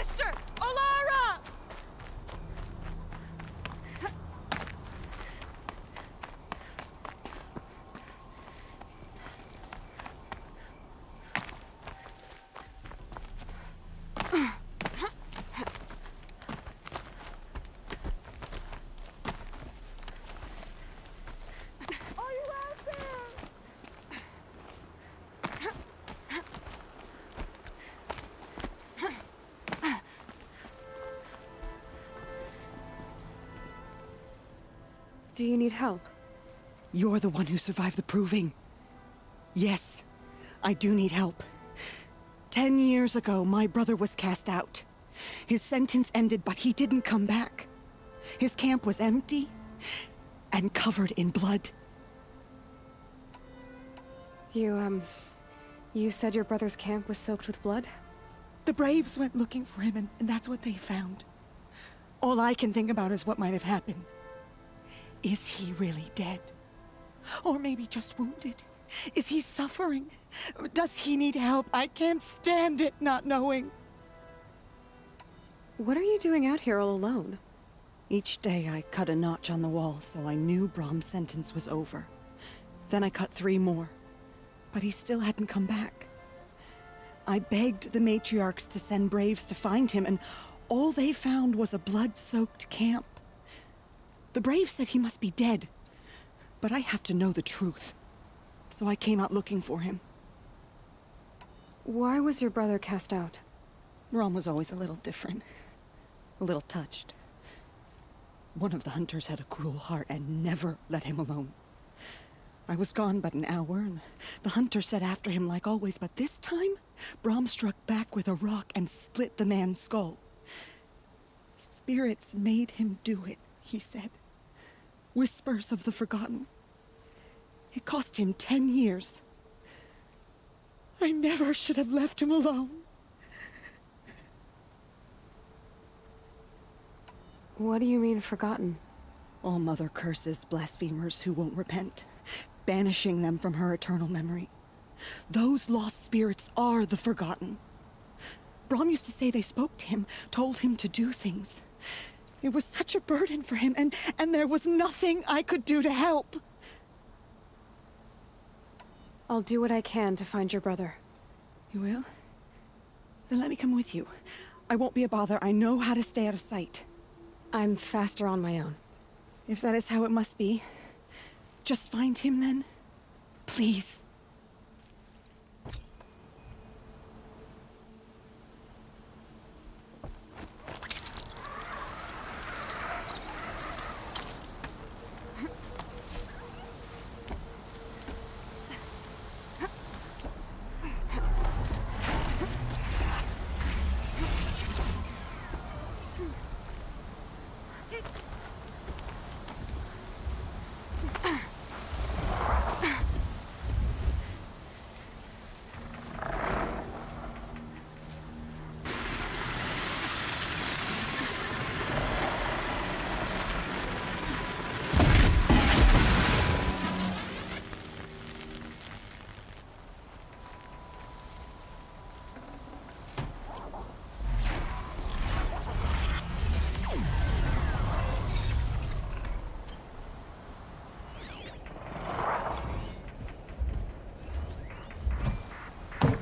sister! Olara! Are you out there? Do you need help? You're the one who survived the proving. Yes, I do need help. 10 years ago, my brother was cast out. His sentence ended, but he didn't come back. His camp was empty and covered in blood. You said your brother's camp was soaked with blood? The Braves went looking for him, and that's what they found. All I can think about is what might have happened. Is he really dead? Or maybe just wounded? Is he suffering? Does he need help? I can't stand it not knowing. What are you doing out here all alone? Each day I cut a notch on the wall so I knew Brom's sentence was over. Then I cut 3 more. But he still hadn't come back. I begged the matriarchs to send Braves to find him, and all they found was a blood-soaked camp. The Braves said he must be dead, but I have to know the truth. So I came out looking for him. Why was your brother cast out? Brom was always a little different. A little touched. One of the hunters had a cruel heart and never let him alone. I was gone but an hour, and the hunter set after him like always, but this time, Brom struck back with a rock and split the man's skull. Spirits made him do it, he said. Whispers of the forgotten. It cost him 10 years. I never should have left him alone. What do you mean, forgotten? All Mother curses blasphemers who won't repent, banishing them from her eternal memory. Those lost spirits are the forgotten. Brom used to say they spoke to him, told him to do things. It was such a burden for him, and there was nothing I could do to help. I'll do what I can to find your brother. You will? Then let me come with you. I won't be a bother. I know how to stay out of sight. I'm faster on my own. If that is how it must be, just find him then. Please.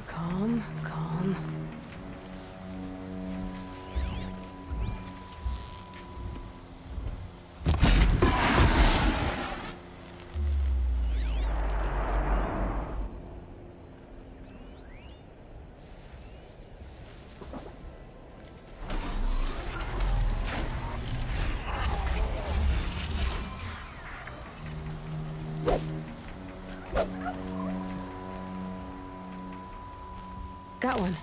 Calm. Got one.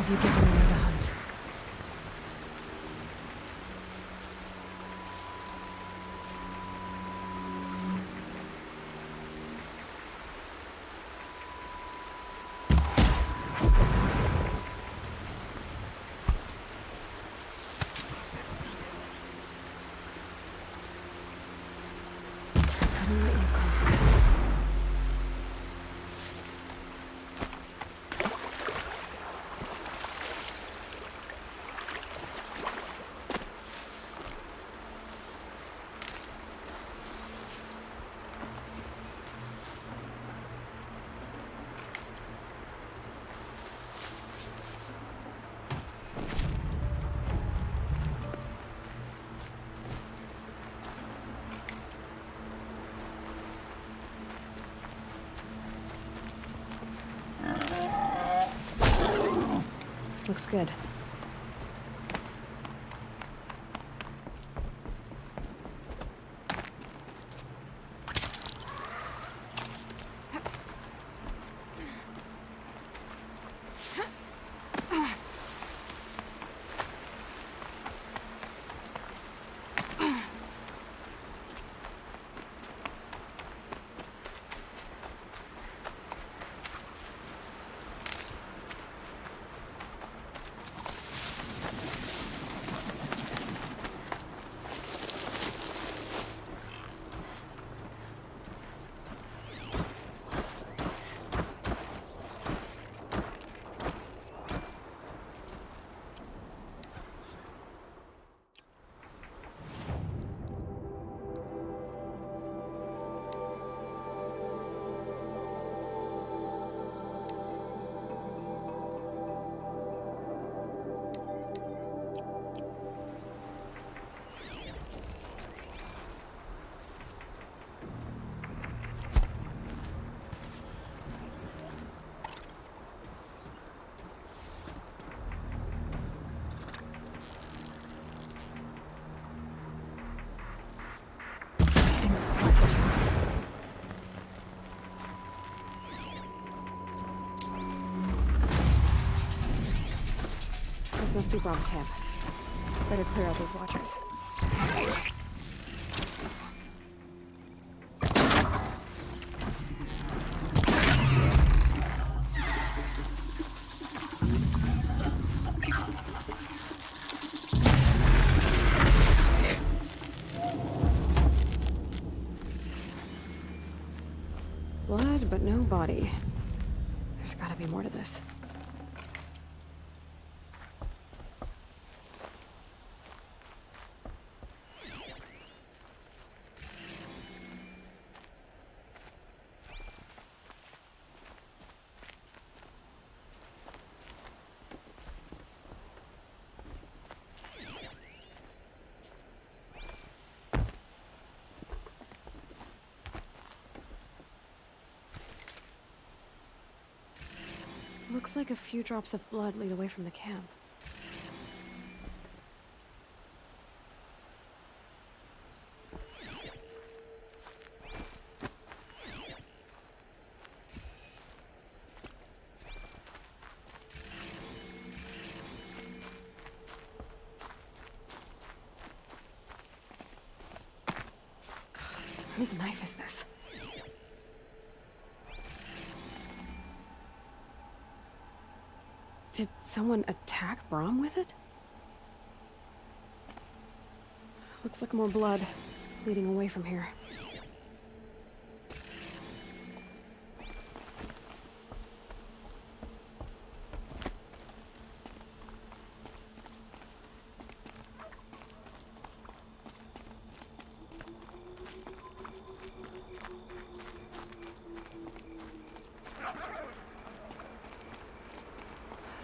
you given away the hunt? Couldn't let you go for it. Looks good. Things flipped. This must be Brom's camp. Better clear out those watchers. Blood, but no body. There's gotta be more to this. Looks like a few drops of blood lead away from the camp. Whose knife is this? Did someone attack Brom with it? Looks like more blood leading away from here.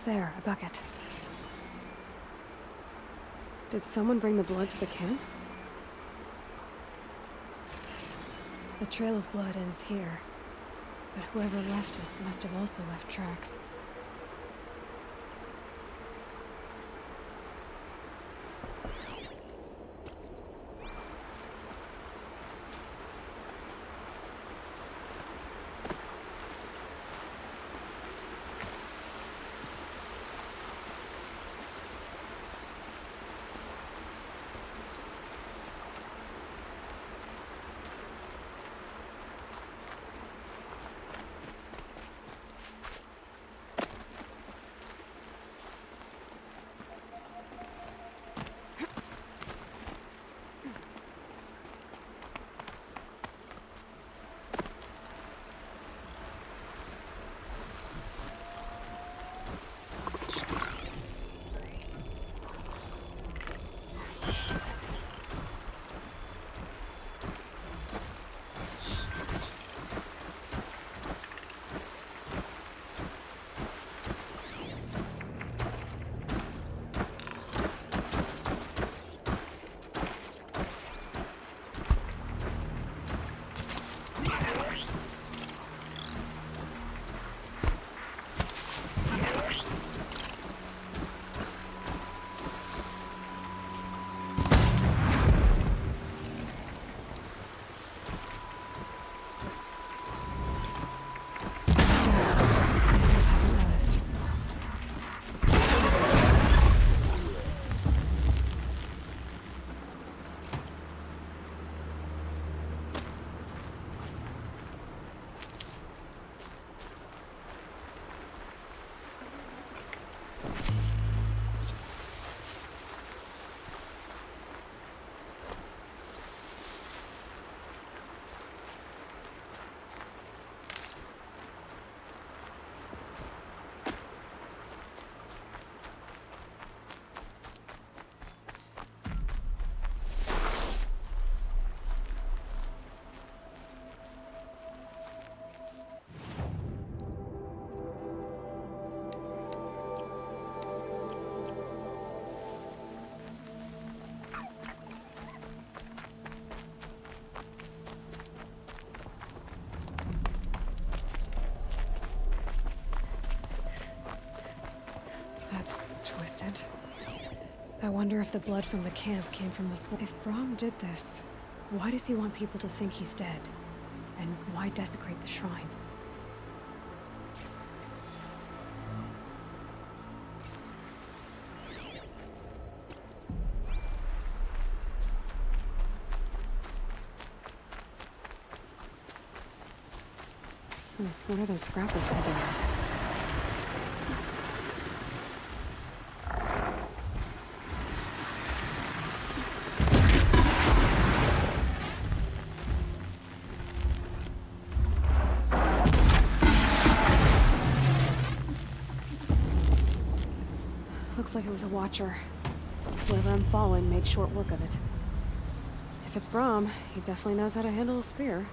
There, a bucket. Did someone bring the blood to the camp? The trail of blood ends here, but whoever left it must have also left tracks. I wonder if the blood from the camp came from this boy. If Brahm did this, why does he want people to think he's dead? And why desecrate the shrine? What are those scrappers picking up? Looks like it was a watcher. Whoever I'm following made short work of it. If it's Brahm, he definitely knows how to handle a spear.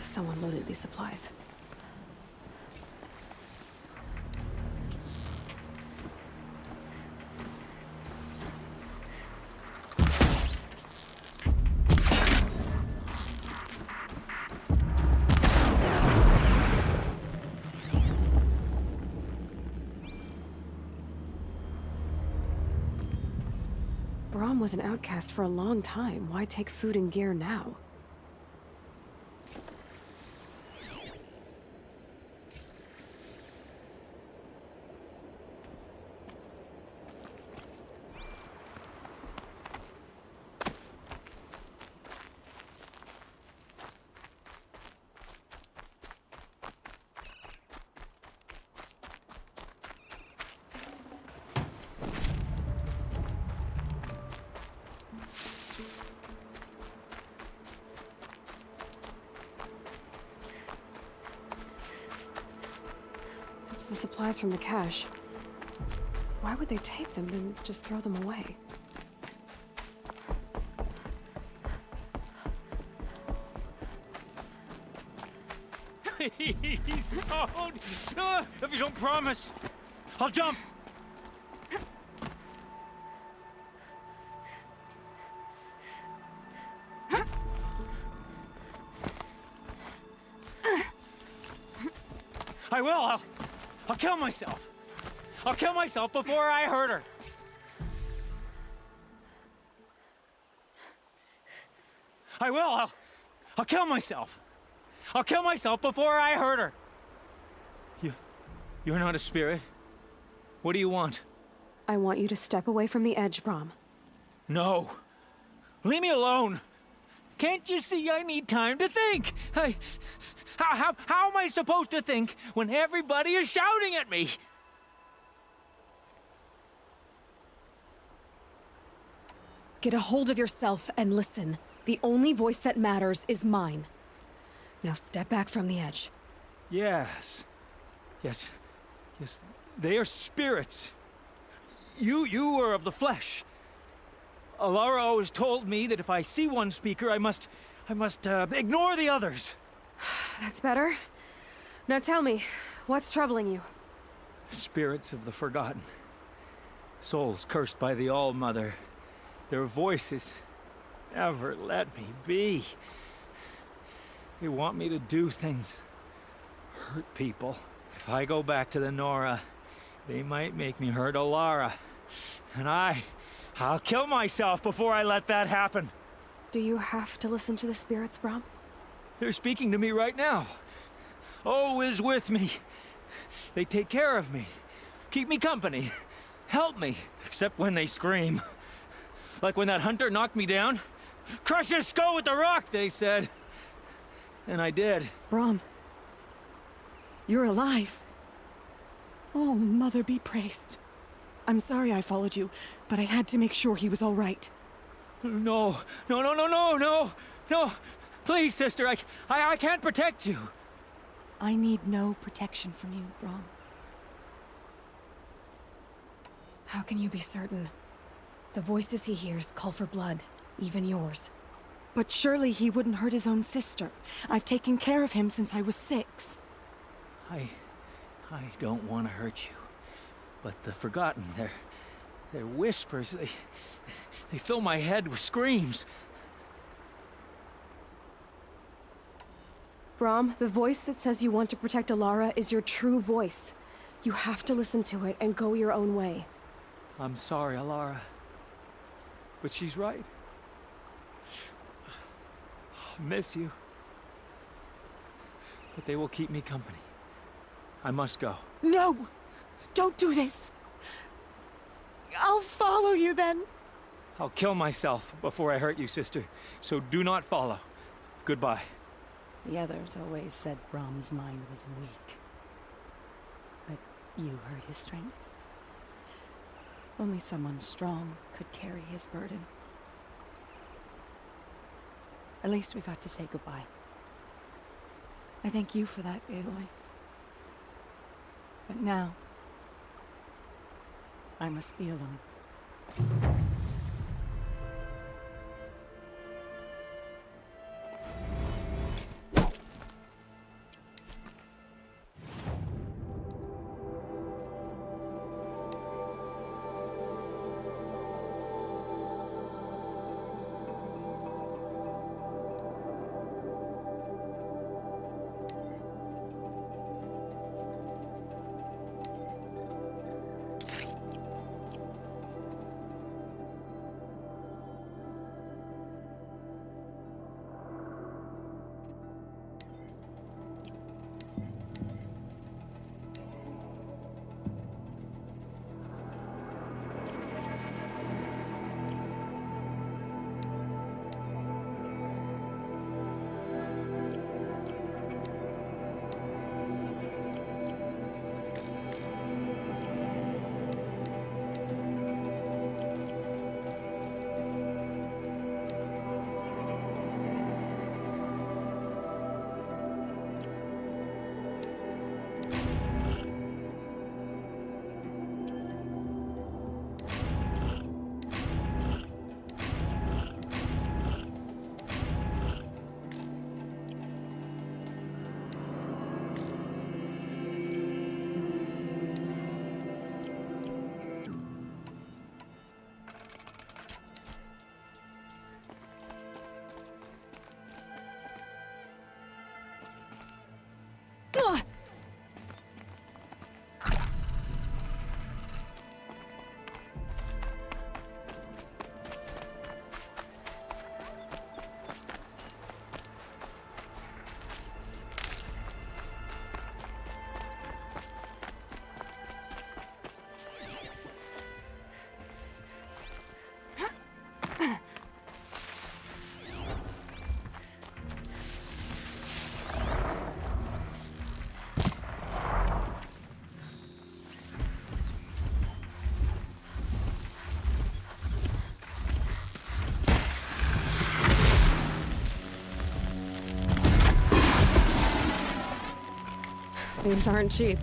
Someone loaded these supplies. Brahm was an outcast for a long time. Why take food and gear now? The supplies from the cache. Why would they take them and just throw them away? Please, don't! If you don't promise, I'll jump! I will! I'll kill myself! I'll kill myself before I hurt her! I will! I'll kill myself! I'll kill myself before I hurt her! You're not a spirit. What do you want? I want you to step away from the edge, Brahm. No! Leave me alone! Can't you see I need time to think? How am I supposed to think when everybody is shouting at me? Get a hold of yourself and listen. The only voice that matters is mine. Now step back from the edge. Yes. They are spirits. You are of the flesh. Alara always told me that if I see one speaker, I must ignore the others. That's better. Now tell me, what's troubling you? Spirits of the forgotten. Souls cursed by the All-Mother. Their voices never let me be. They want me to do things, hurt people. If I go back to the Nora, they might make me hurt Alara. And I I'll kill myself before I let that happen. Do you have to listen to the spirits, Brom? They're speaking to me right now. Oh is with me. They take care of me, keep me company, help me, except when they scream. Like when that hunter knocked me down. Crush his skull with the rock, they said. And I did. Brom, you're alive. Oh, Mother be praised. I'm sorry I followed you, but I had to make sure he was all right. No, no, no, no, no, no, no. Please, sister, I can't protect you. I need no protection from you, Brom. How can you be certain? The voices he hears call for blood, even yours. But surely he wouldn't hurt his own sister. I've taken care of him since I was 6. I don't want to hurt you. But the Forgotten, their whispers, they fill my head with screams. Brom, the voice that says you want to protect Alara is your true voice. You have to listen to it and go your own way. I'm sorry, Alara. But she's right. I miss you. But they will keep me company. I must go. No! Don't do this! I'll follow you then! I'll kill myself before I hurt you, sister. So do not follow. Goodbye. The others always said Brom's mind was weak. But you heard his strength. Only someone strong could carry his burden. At least we got to say goodbye. I thank you for that, Aloy. But now, I must be alone. Ugh! These aren't cheap.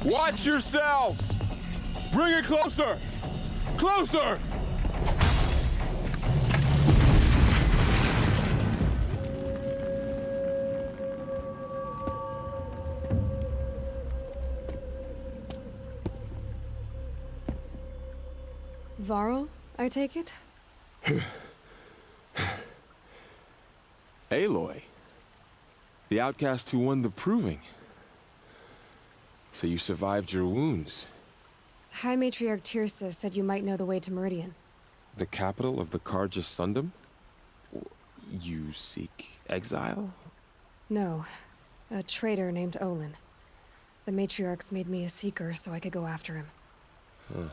Watch yourselves! Bring it closer! Closer! Varl, I take it? Aloy. The outcast who won the proving. So you survived your wounds. High Matriarch Tirsa said you might know the way to Meridian. The capital of the Carja Sundom? You seek exile? No, a traitor named Olin. The Matriarchs made me a seeker so I could go after him. Huh.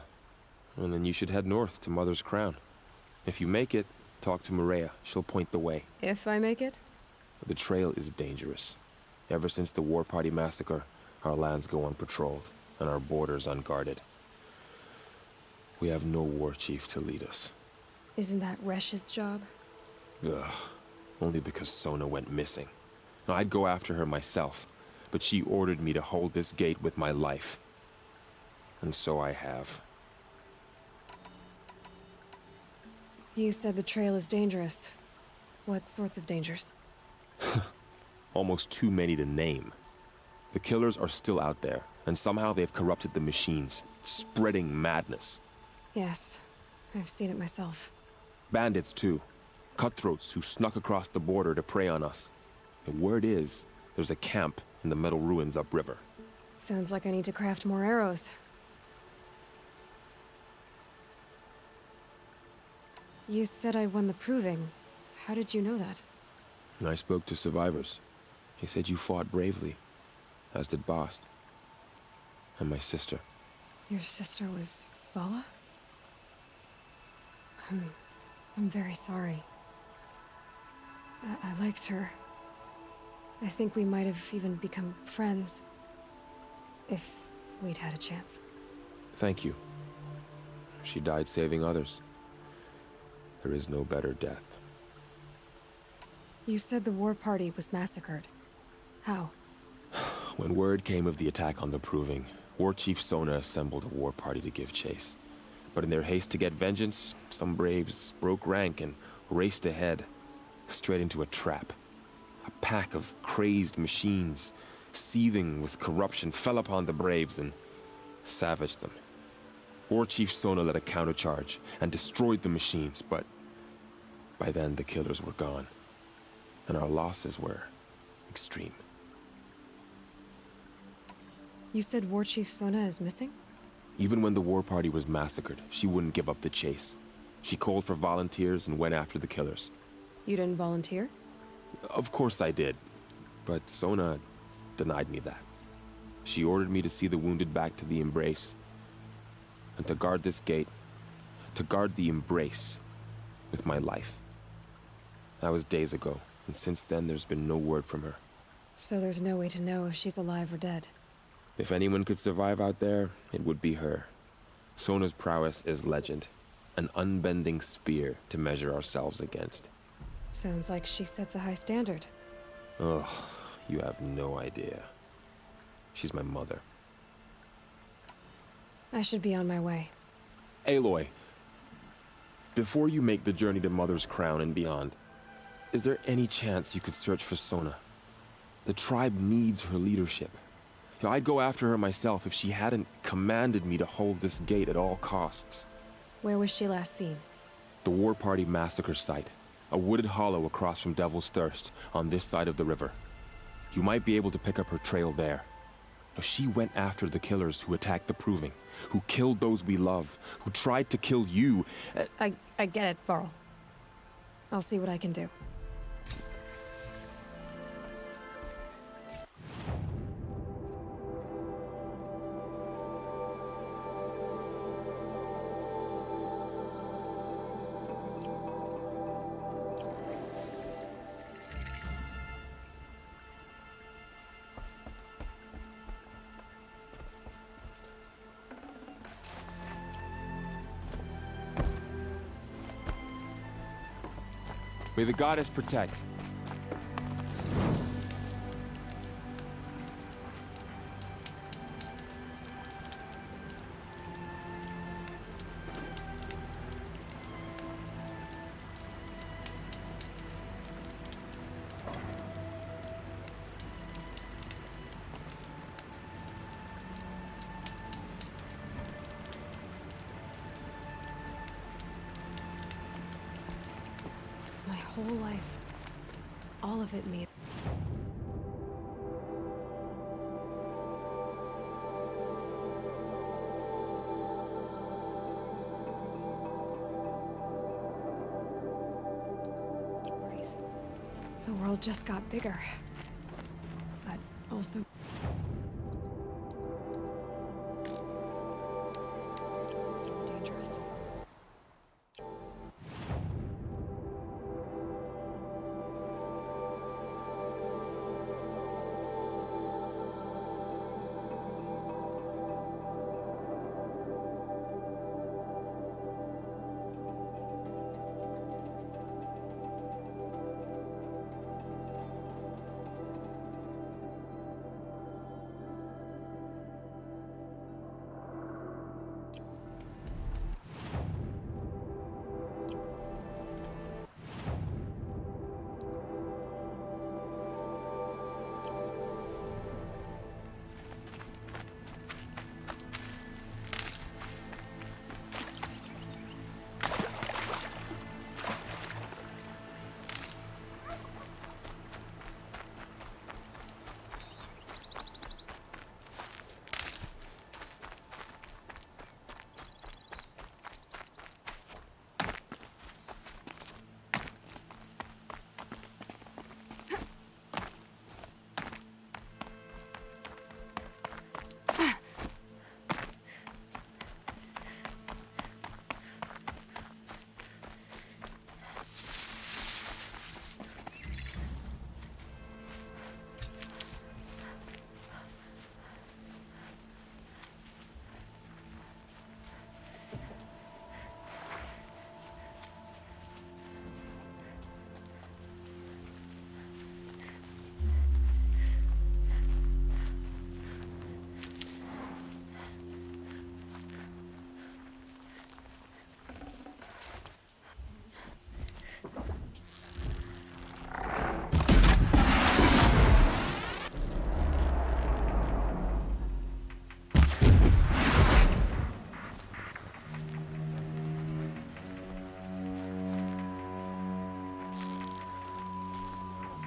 Well, then you should head north to Mother's Crown. If you make it, talk to Maria. She'll point the way. If I make it? The trail is dangerous. Ever since the War Party massacre, our lands go unpatrolled, and our borders unguarded. We have no war chief to lead us. Isn't that Resh's job? Ugh. Only because Sona went missing. Now, I'd go after her myself, but she ordered me to hold this gate with my life. And so I have. You said the trail is dangerous. What sorts of dangers? Almost too many to name. The killers are still out there, and somehow they've corrupted the machines, spreading madness. Yes, I've seen it myself. Bandits, too. Cutthroats who snuck across the border to prey on us. The word is, there's a camp in the metal ruins upriver. Sounds like I need to craft more arrows. You said I won the proving. How did you know that? I spoke to survivors. They said you fought bravely, as did Bast. And my sister. Your sister was Vala? I'm very sorry. I liked her. I think we might have even become friends. If we'd had a chance. Thank you. She died saving others. There is no better death. You said the war party was massacred. How? When word came of the attack on the Proving, War Chief Sona assembled a war party to give chase. But in their haste to get vengeance, some braves broke rank and raced ahead, straight into a trap. A pack of crazed machines, seething with corruption, fell upon the braves and savaged them. War Chief Sona led a countercharge and destroyed the machines, but by then the killers were gone, and our losses were extreme. You said War Chief Sona is missing? Even when the war party was massacred, she wouldn't give up the chase. She called for volunteers and went after the killers. You didn't volunteer? Of course I did, but Sona denied me that. She ordered me to see the wounded back to the Embrace, and to guard this gate, to guard the Embrace with my life. That was days ago, and since then there's been no word from her. So there's no way to know if she's alive or dead. If anyone could survive out there, it would be her. Sona's prowess is legend, an unbending spear to measure ourselves against. Sounds like she sets a high standard. Ugh, you have no idea. She's my mother. I should be on my way. Aloy, before you make the journey to Mother's Crown and beyond, is there any chance you could search for Sona? The tribe needs her leadership. I'd go after her myself if she hadn't commanded me to hold this gate at all costs. Where was she last seen? The War Party massacre site. A wooded hollow across from Devil's Thirst, on this side of the river. You might be able to pick up her trail there. She went after the killers who attacked the Proving, who killed those we love, who tried to kill you. I get it, Varl. I'll see what I can do. May the goddess protect. whole life. All of it in the... The world just got bigger. But also... dangerous.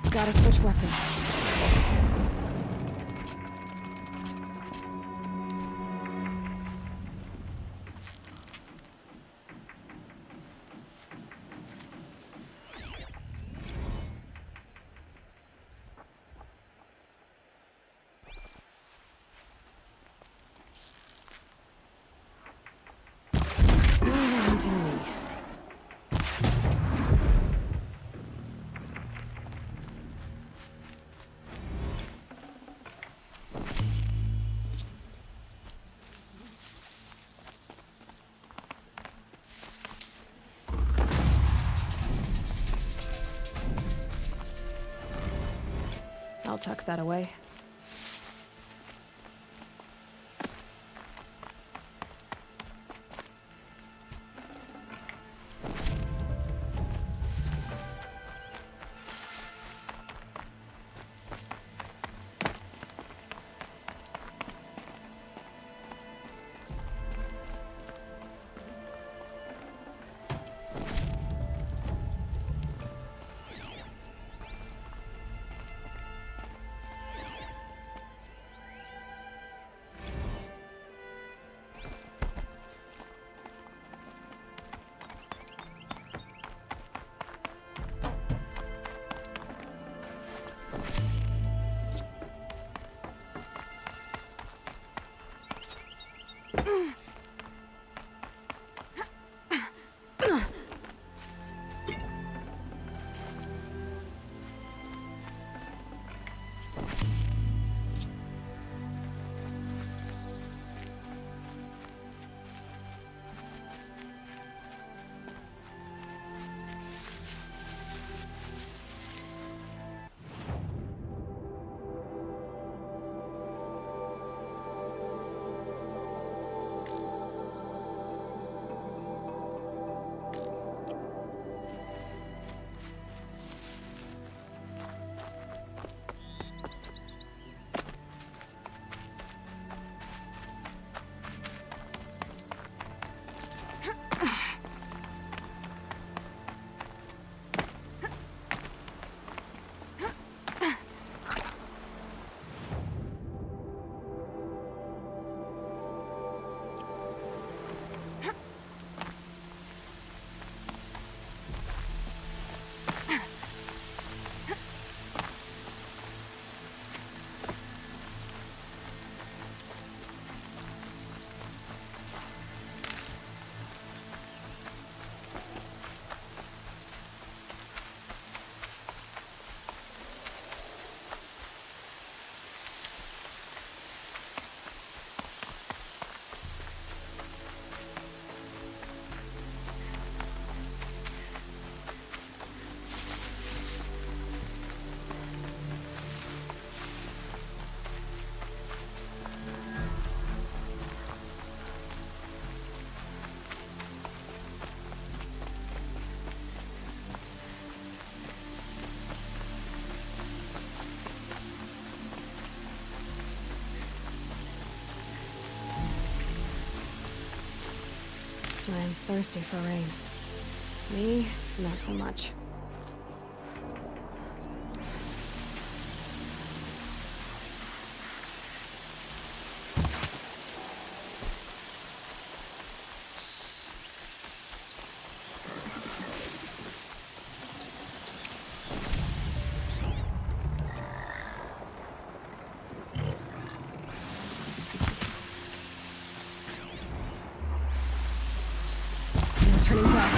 Gotta switch weapons. Leave to me. I'll tuck that away. Ryan's thirsty for rain. Me, not so much. No turning back.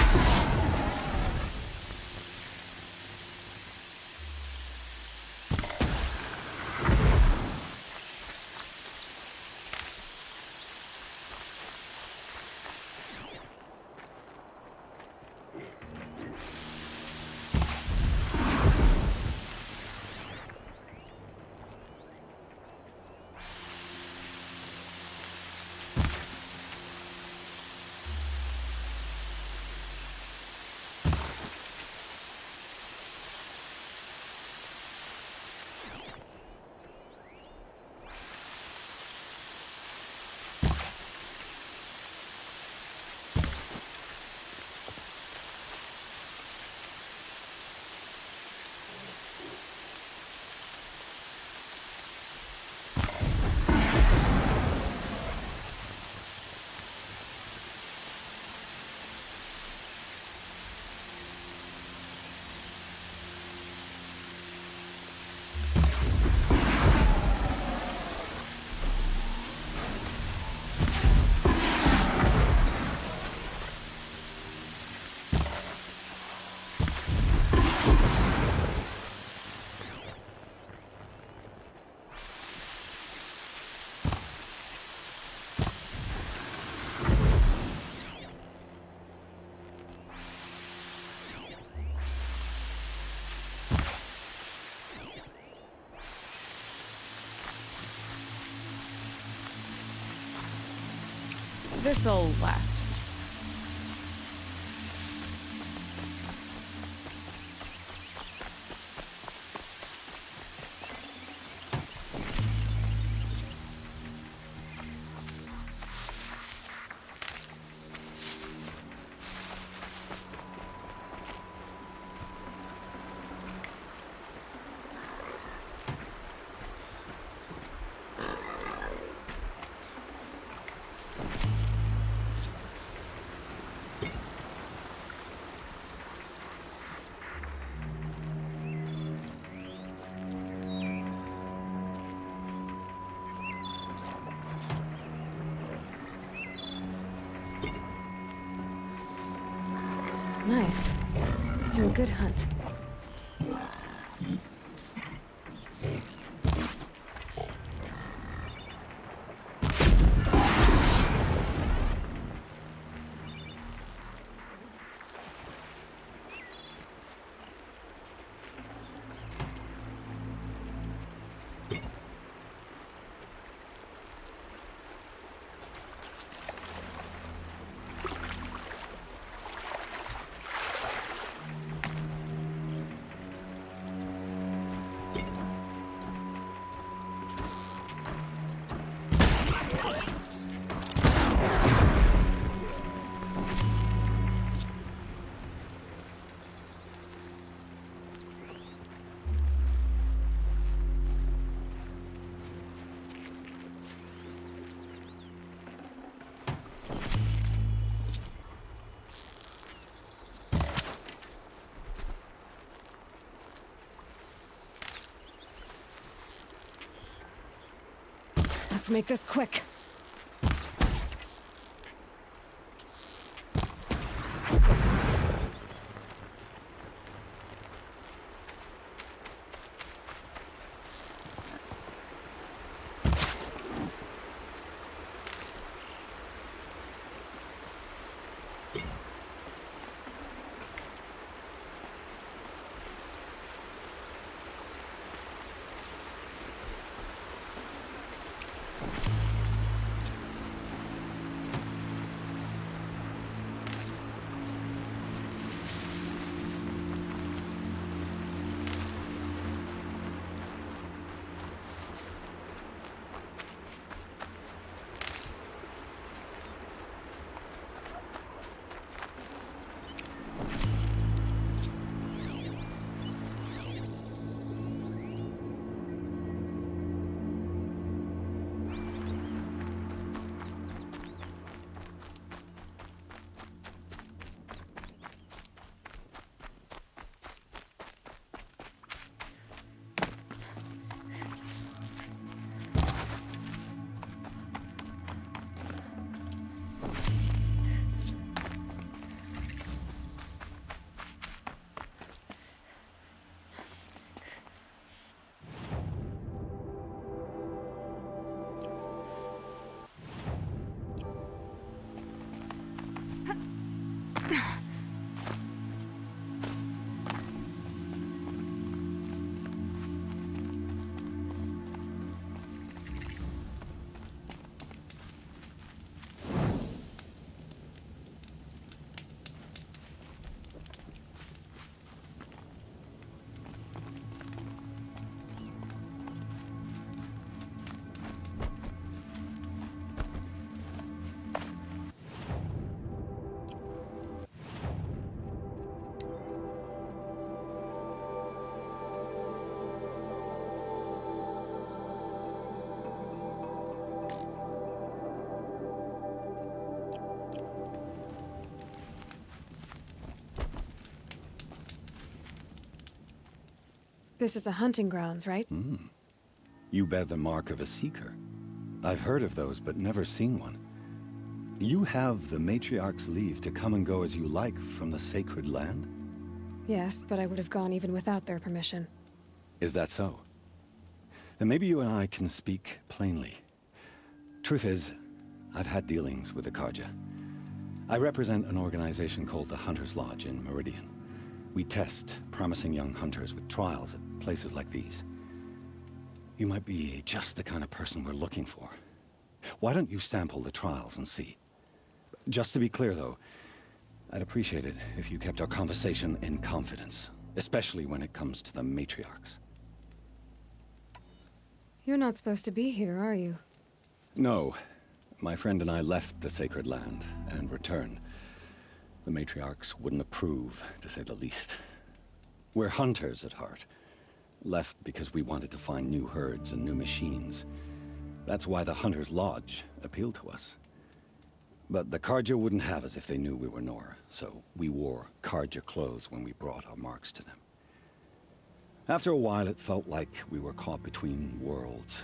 This'll last. Nice. Do a good hunt. Let's make this quick. This is a hunting grounds, right? You bear the mark of a seeker. I've heard of those, but never seen one. You have the Matriarch's leave to come and go as you like from the sacred land? Yes, but I would have gone even without their permission. Is that so? Then maybe you and I can speak plainly. Truth is, I've had dealings with the Carja. I represent an organization called the Hunter's Lodge in Meridian. We test promising young hunters with trials at places like these. You might be just the kind of person we're looking for. Why don't you sample the trials and see? Just to be clear, though, I'd appreciate it if you kept our conversation in confidence, especially when it comes to the matriarchs. You're not supposed to be here, are you? No. My friend and I left the sacred land and returned. The matriarchs wouldn't approve, to say the least. We're hunters at heart. Left because we wanted to find new herds and new machines. That's why the Hunter's Lodge appealed to us. But the Carja wouldn't have us if they knew we were Nora, so we wore Carja clothes when we brought our marks to them. After a while, it felt like we were caught between worlds.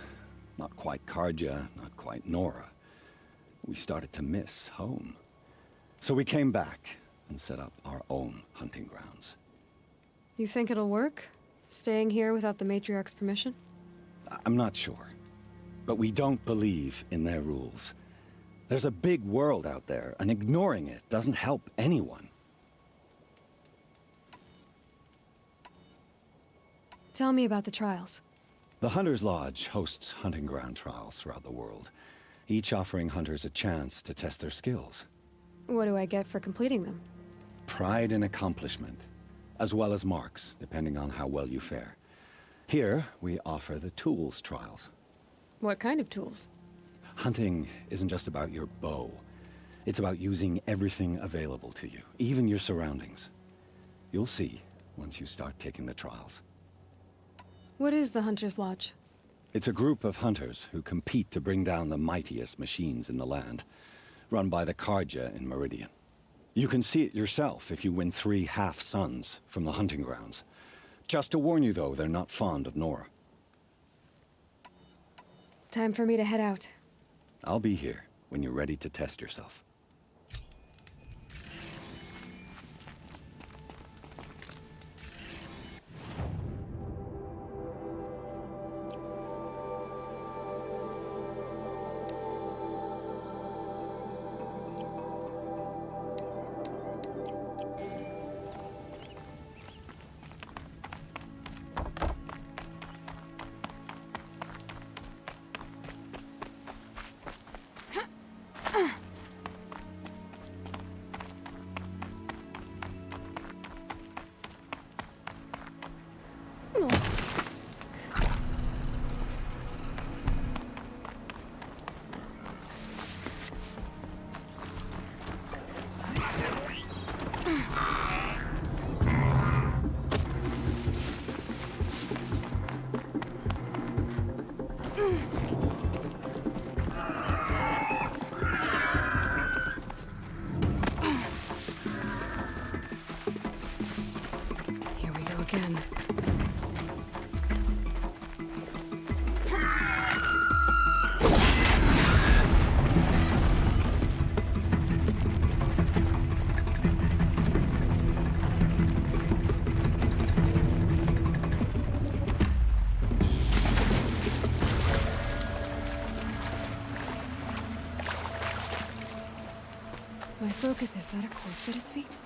Not quite Carja, not quite Nora. We started to miss home. So we came back and set up our own hunting grounds. You think it'll work? Staying here without the Matriarch's permission? I'm not sure. But we don't believe in their rules. There's a big world out there, and ignoring it doesn't help anyone. Tell me about the trials. The Hunter's Lodge hosts hunting ground trials throughout the world, each offering hunters a chance to test their skills. What do I get for completing them? Pride in accomplishment, as well as marks, depending on how well you fare. Here, we offer the tools trials. What kind of tools? Hunting isn't just about your bow. It's about using everything available to you, even your surroundings. You'll see once you start taking the trials. What is the Hunter's Lodge? It's a group of hunters who compete to bring down the mightiest machines in the land, run by the Carja in Meridian. You can see it yourself if you win 3 half-suns from the hunting grounds. Just to warn you, though, they're not fond of Nora. Time for me to head out. I'll be here when you're ready to test yourself. Here we go again. My focus, is that a corpse at his feet?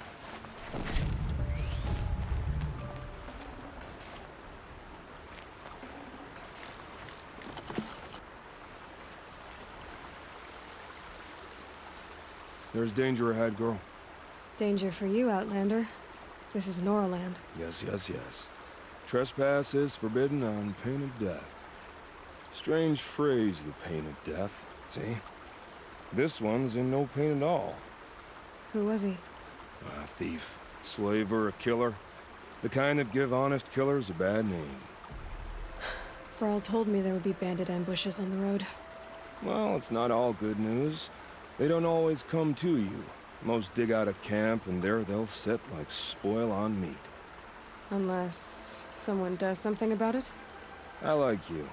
There's danger ahead, girl. Danger for you, Outlander. This is Noraland. Yes, yes, yes. Trespass is forbidden on pain of death. Strange phrase, the pain of death. See? This one's in no pain at all. Who was he? A thief, slaver, a killer. The kind that give honest killers a bad name. Thrall told me there would be bandit ambushes on the road. Well, it's not all good news. They don't always come to you. Most dig out a camp, and there they'll sit like spoil on meat. Unless someone does something about it? I like you.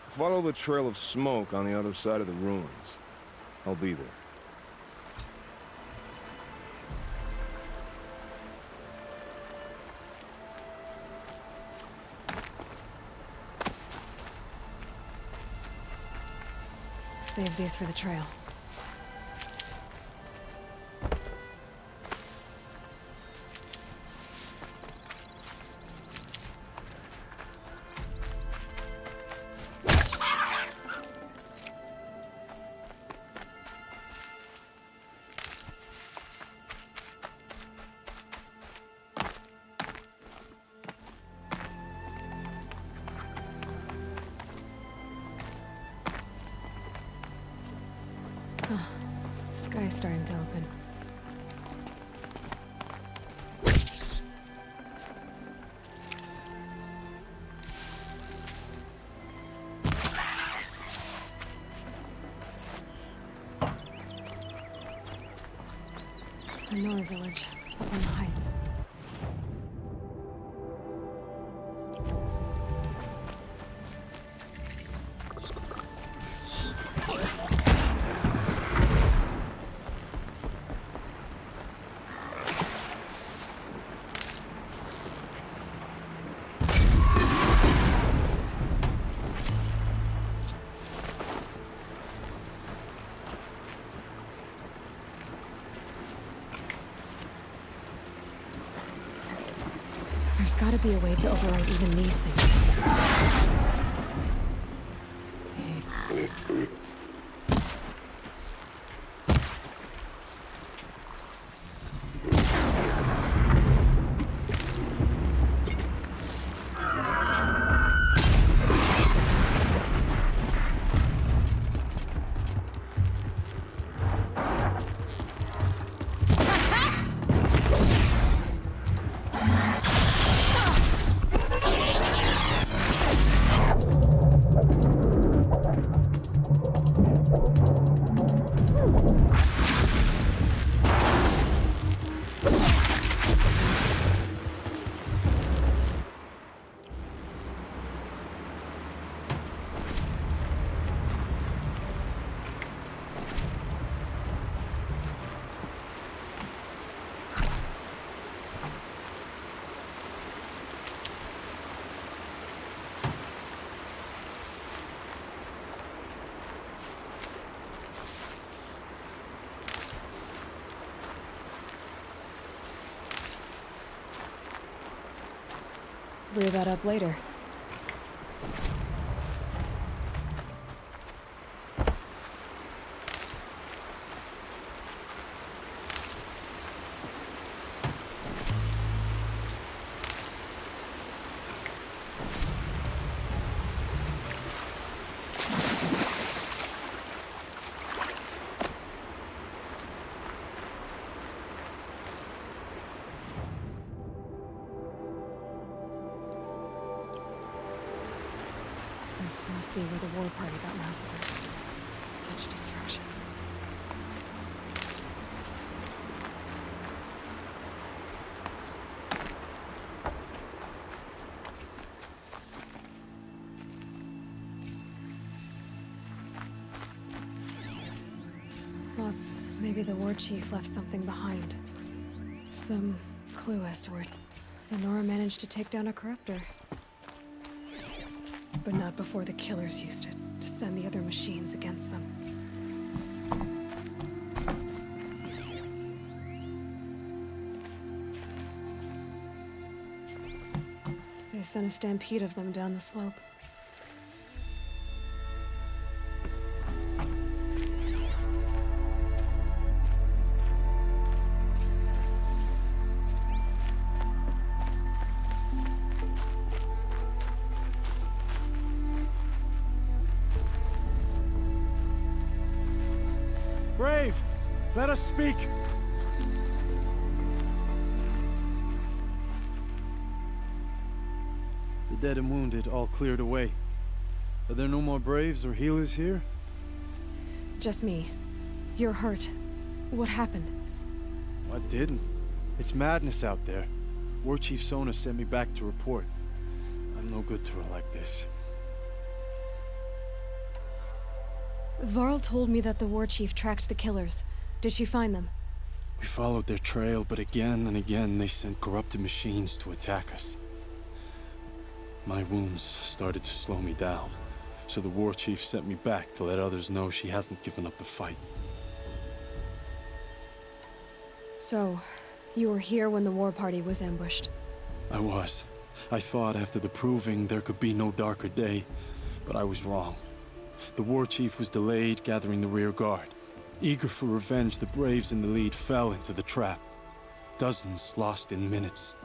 Follow the trail of smoke on the other side of the ruins. I'll be there. Save these for the trail. Sky's starting to open. The Nora village, up on the heights. There's gotta be a way to override even these things. Clear that up later. This must be where the war party got massacred. Such destruction. Look, maybe the war chief left something behind. Some clue as to where the Nora managed to take down a corruptor. But not before the killers used it to send the other machines against them. They sent a stampede of them down the slope. Brave! Let us speak! The dead and wounded all cleared away. Are there no more Braves or healers here? Just me. You're hurt. What happened? I didn't. It's madness out there. War Chief Sona sent me back to report. I'm no good to her like this. Varl told me that the war chief tracked the killers. Did she find them? We followed their trail, but again and again they sent corrupted machines to attack us. My wounds started to slow me down, so the war chief sent me back to let others know she hasn't given up the fight. So, you were here when the war party was ambushed? I was. I thought after the proving there could be no darker day, but I was wrong. The war chief was delayed gathering the rear guard. Eager for revenge, the braves in the lead fell into the trap. Dozens lost in minutes.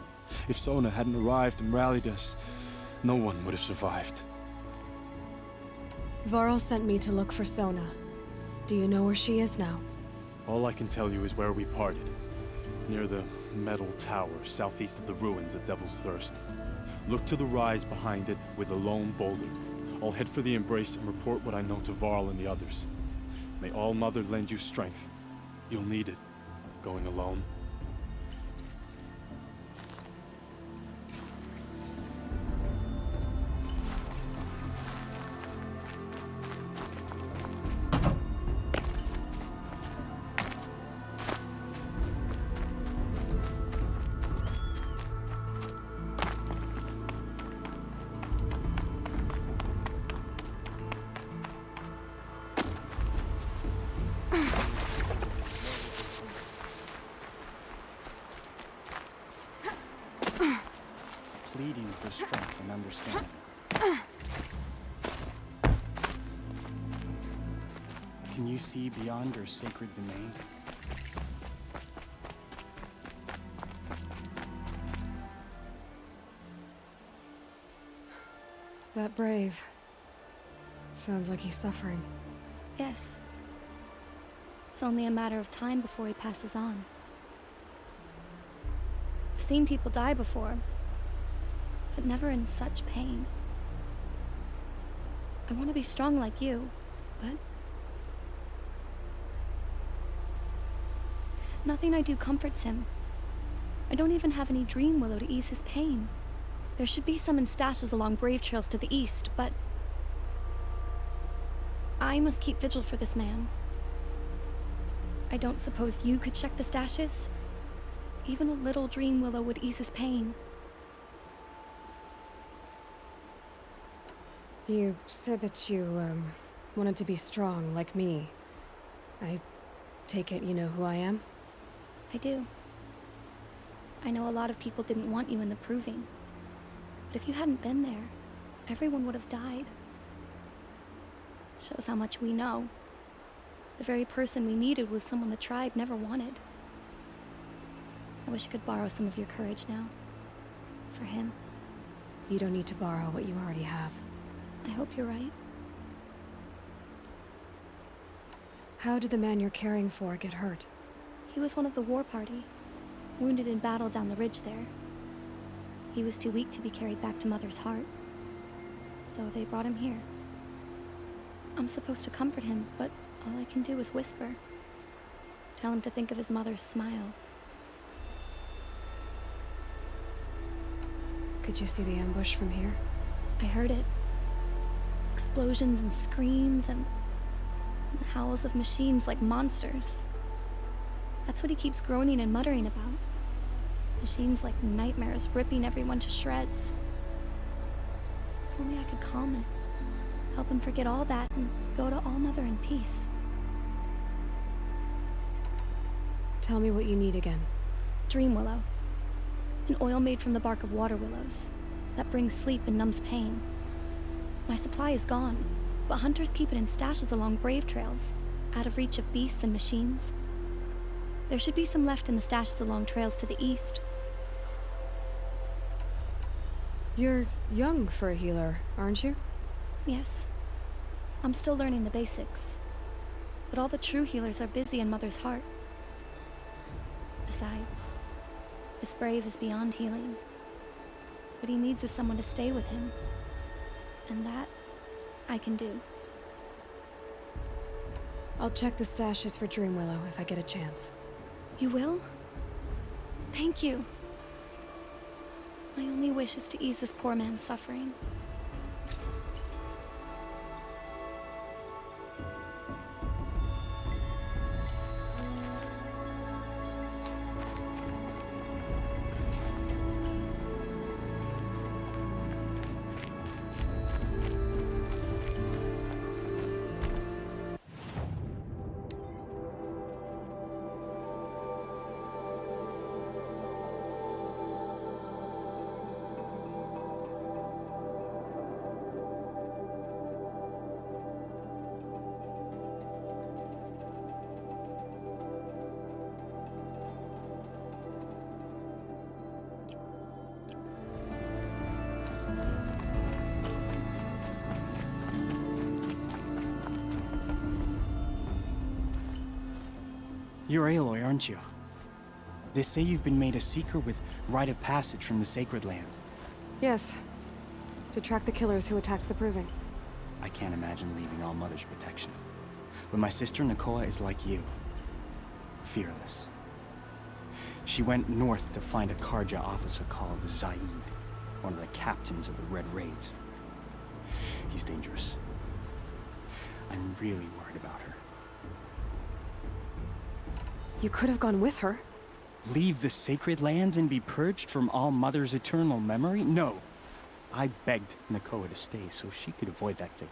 If Sona hadn't arrived and rallied us, no one would have survived. Varl sent me to look for Sona. Do you know where she is now? All I can tell you is where we parted. Near the metal tower, southeast of the ruins at Devil's Thirst. Look to the rise behind it with a lone boulder. I'll head for the Embrace and report what I know to Varl and the others. May All Mother lend you strength. You'll need it, going alone. Pleading for strength and understanding. Can you see beyond your sacred domain? That brave. Sounds like he's suffering. Yes. It's only a matter of time before he passes on. I've seen people die before, but never in such pain. I want to be strong like you, but nothing I do comforts him. I don't even have any dream willow to ease his pain. There should be some in stashes along brave trails to the east, but I must keep vigil for this man. I don't suppose you could check the stashes? Even a little dream willow would ease his pain. You said that you, wanted to be strong, like me. I take it you know who I am? I do. I know a lot of people didn't want you in the Proving. But if you hadn't been there, everyone would have died. Shows how much we know. The very person we needed was someone the tribe never wanted. I wish I could borrow some of your courage now. For him. You don't need to borrow what you already have. I hope you're right. How did the man you're caring for get hurt? He was one of the war party, wounded in battle down the ridge there. He was too weak to be carried back to Mother's heart, so they brought him here. I'm supposed to comfort him, but all I can do is whisper. Tell him to think of his mother's smile. Could you see the ambush from here? I heard it. Explosions and screams and the howls of machines like monsters. That's what he keeps groaning and muttering about. Machines like nightmares ripping everyone to shreds. If only I could calm it. Help him forget all that and go to All Mother in peace. Tell me what you need again. Dream willow. An oil made from the bark of water willows that brings sleep and numbs pain. My supply is gone, but hunters keep it in stashes along brave trails, out of reach of beasts and machines. There should be some left in the stashes along trails to the east. You're young for a healer, aren't you? Yes. I'm still learning the basics. But all the true healers are busy in Mother's heart. Besides, this brave is beyond healing. What he needs is someone to stay with him. And that, I can do. I'll check the stashes for Dreamwillow if I get a chance. You will? Thank you. My only wish is to ease this poor man's suffering. You're Aloy, aren't you? They say you've been made a seeker with rite of passage from the Sacred Land. Yes. To track the killers who attacked the Proving. I can't imagine leaving All Mother's protection. But my sister Nakoa is like you. Fearless. She went north to find a Carja officer called Zaid, one of the captains of the Red Raids. He's dangerous. I'm really worried about her. You could have gone with her. Leave the Sacred Land and be purged from All Mother's eternal memory? No. I begged Nakoa to stay so she could avoid that fate.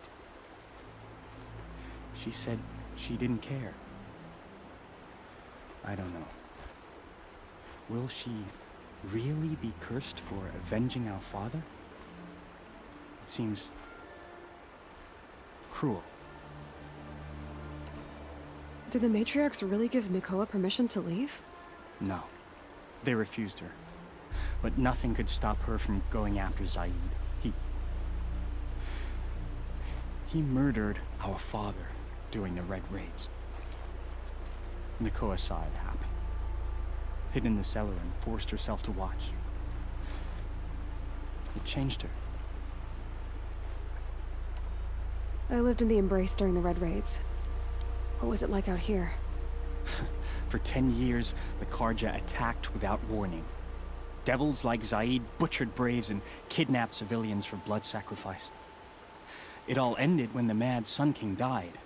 She said she didn't care. I don't know. Will she really be cursed for avenging our father? It seems cruel. Did the Matriarchs really give Nakoa permission to leave? No. They refused her. But nothing could stop her from going after Zaid. He murdered our father during the Red Raids. Nakoa saw it happen. Hid in the cellar and forced herself to watch. It changed her. I lived in the Embrace during the Red Raids. What was it like out here? For 10 years, the Carja attacked without warning. Devils like Zaid butchered braves and kidnapped civilians for blood sacrifice. It all ended when the Mad Sun King died.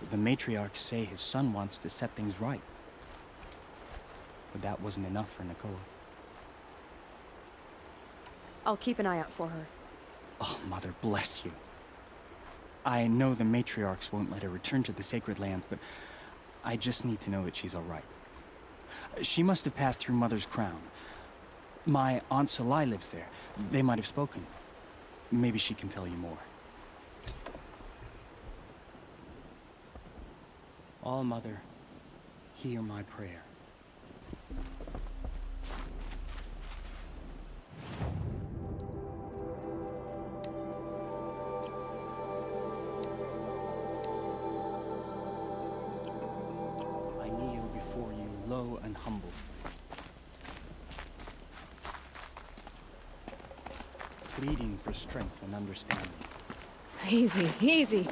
The matriarchs say his son wants to set things right. But that wasn't enough for Nakoa. I'll keep an eye out for her. Oh, Mother bless you. I know the matriarchs won't let her return to the Sacred Lands, but I just need to know that she's all right. She must have passed through Mother's crown. My Aunt Salai lives there. They might have spoken. Maybe she can tell you more. All Mother, hear my prayer. I kneel before you, low and humble. Pleading for strength and understanding. Easy, easy.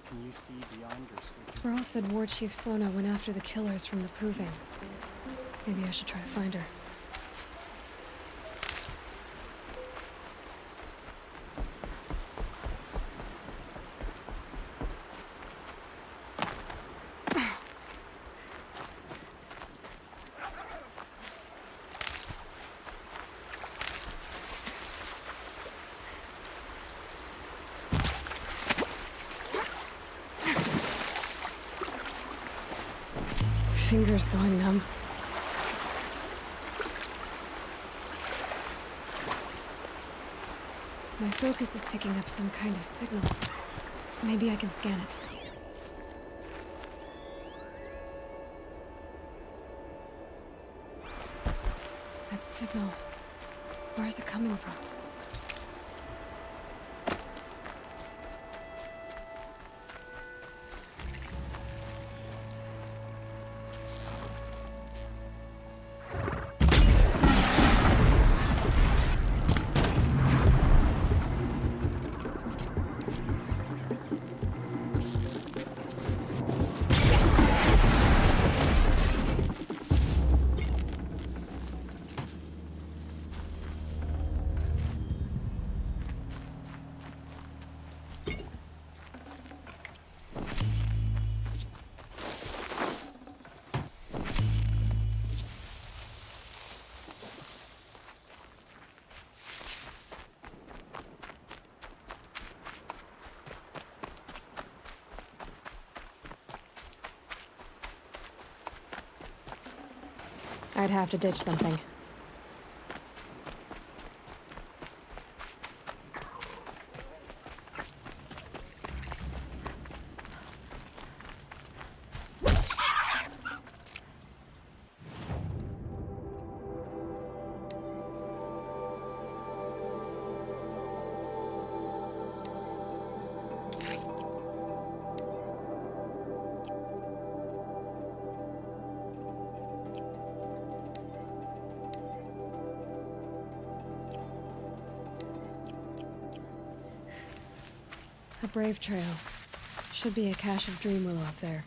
Can you see beyond your sleep? Bral said War Chief Sona went after the killers from the Proving. Maybe I should try to find her. Fingers going numb. My focus is picking up some kind of signal. Maybe I can scan it. That signal. Where is it coming from? I'd have to ditch something. A Brave Trail. Should be a cache of Dreamwillow up there.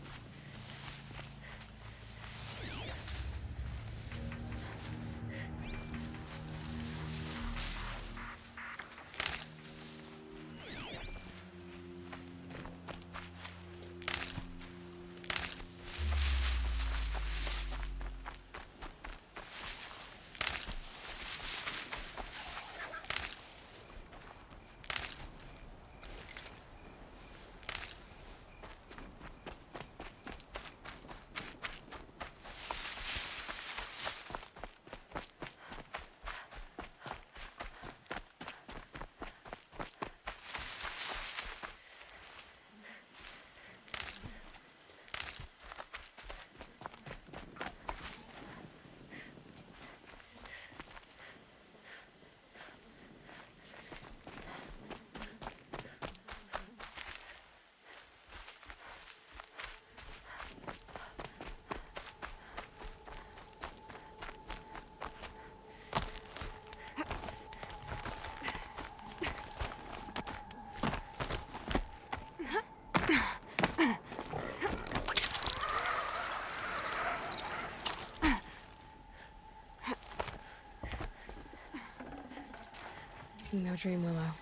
No Dreamwillow.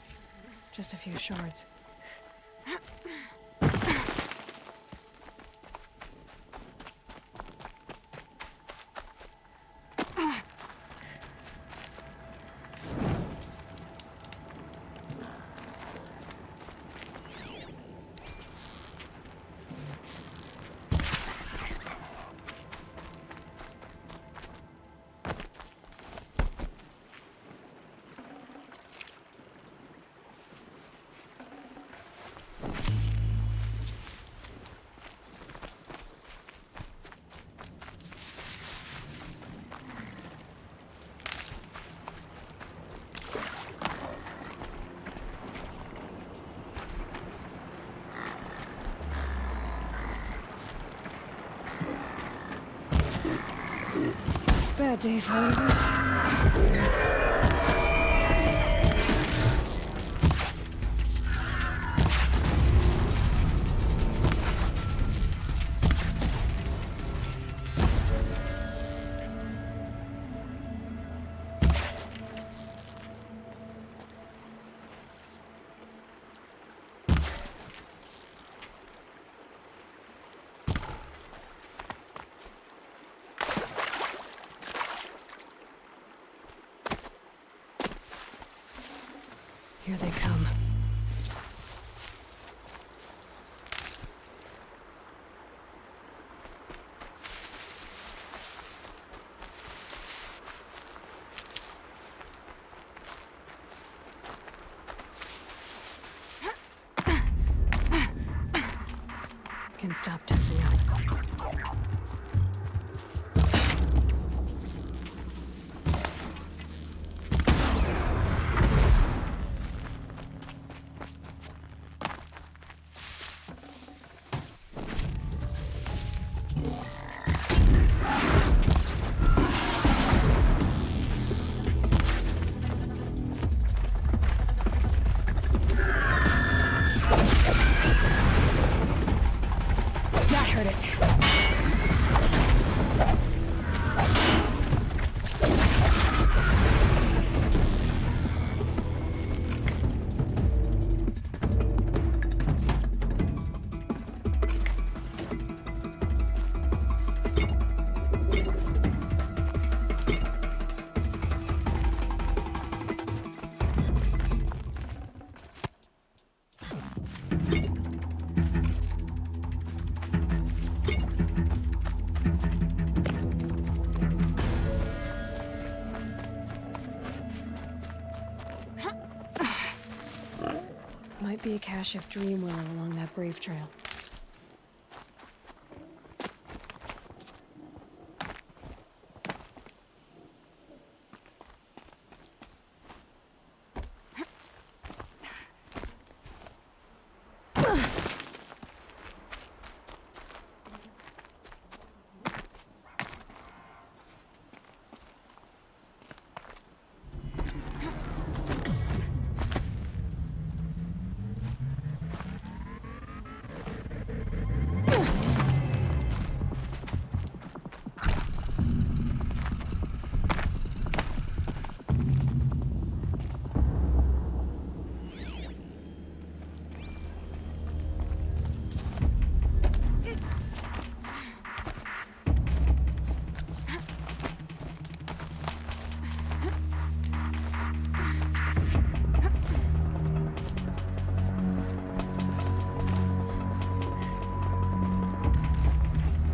Just a few shards. Bad day for all of us. Here they come. Can stop tensing up. That hurt it. be a cache of Dream Willow along that Brave Trail.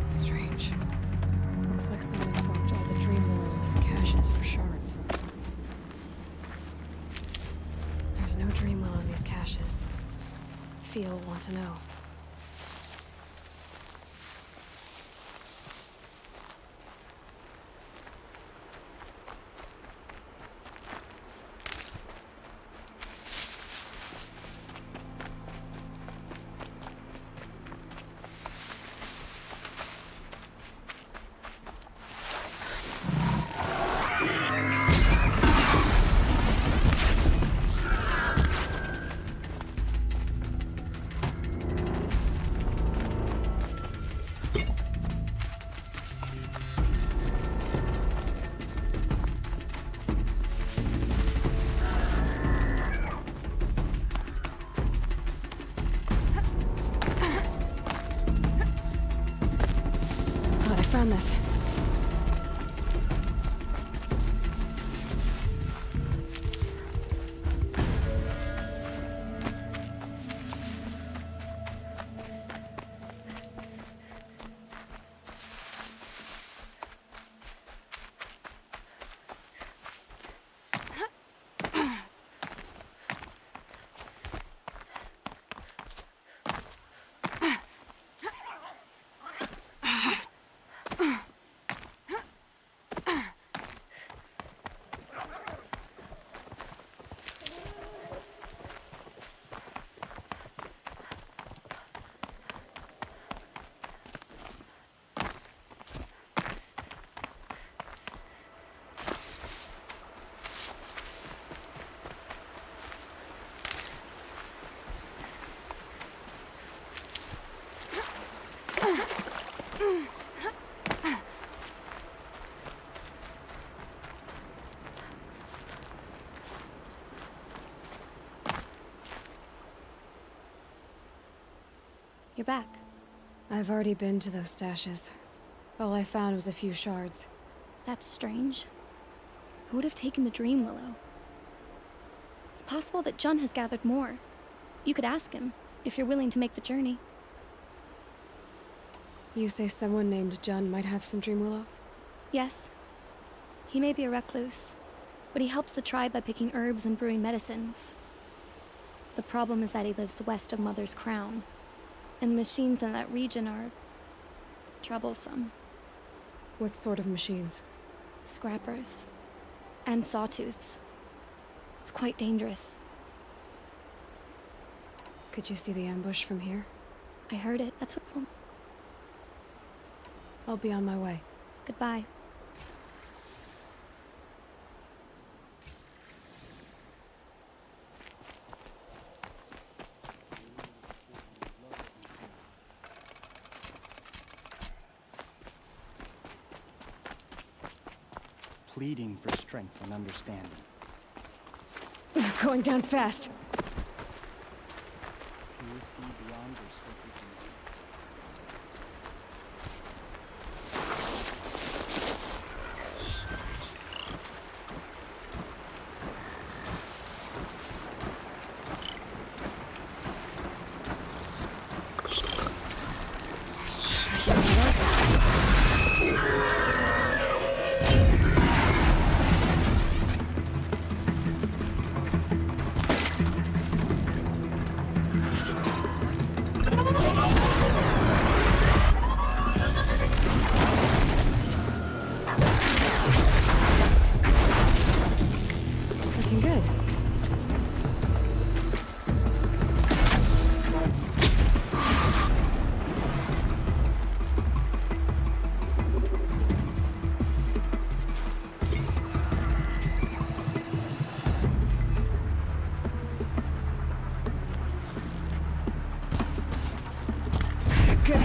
Strange. Looks like someone swapped all the Dream Willow in these caches for shards. There's no Dream Willow in these caches. Feel want to know. Found this. You're back. I've already been to those stashes. All I found was a few shards. That's strange. Who would have taken the Dream Willow? It's possible that Jun has gathered more. You could ask him, if you're willing to make the journey. You say someone named Jun might have some Dream Willow? Yes. He may be a recluse, but he helps the tribe by picking herbs and brewing medicines. The problem is that he lives west of Mother's Crown, and the machines in that region are troublesome. What sort of machines? Scrappers. And sawtooths. It's quite dangerous. Could you see the ambush from here? I heard it. That's what... I'll be on my way. Goodbye. Pleading for strength and understanding. You're going down fast. Can you see beyond your sacred domain? They're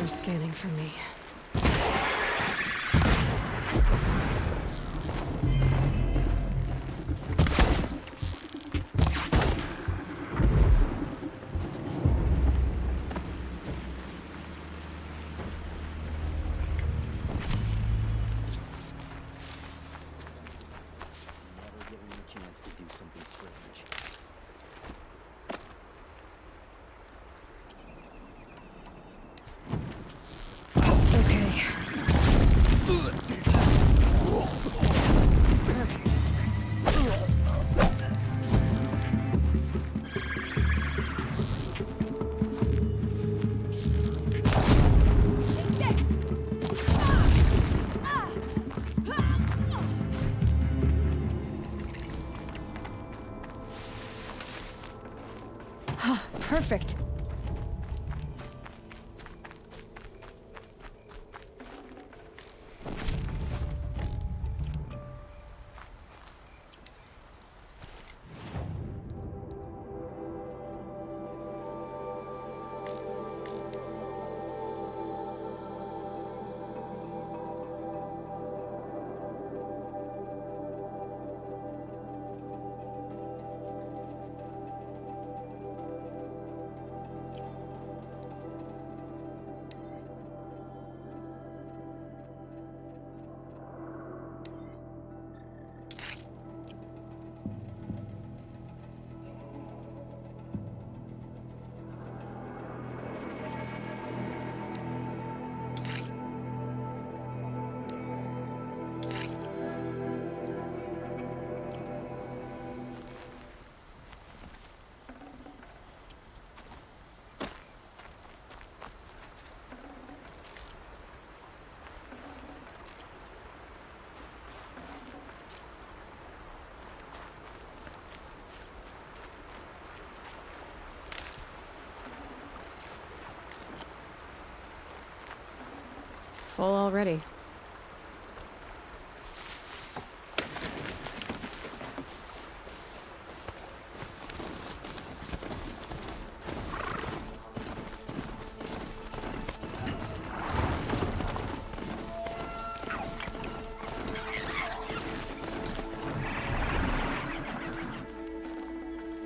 scanning for me. Never given me a chance to do something strange. Perfect. Full already.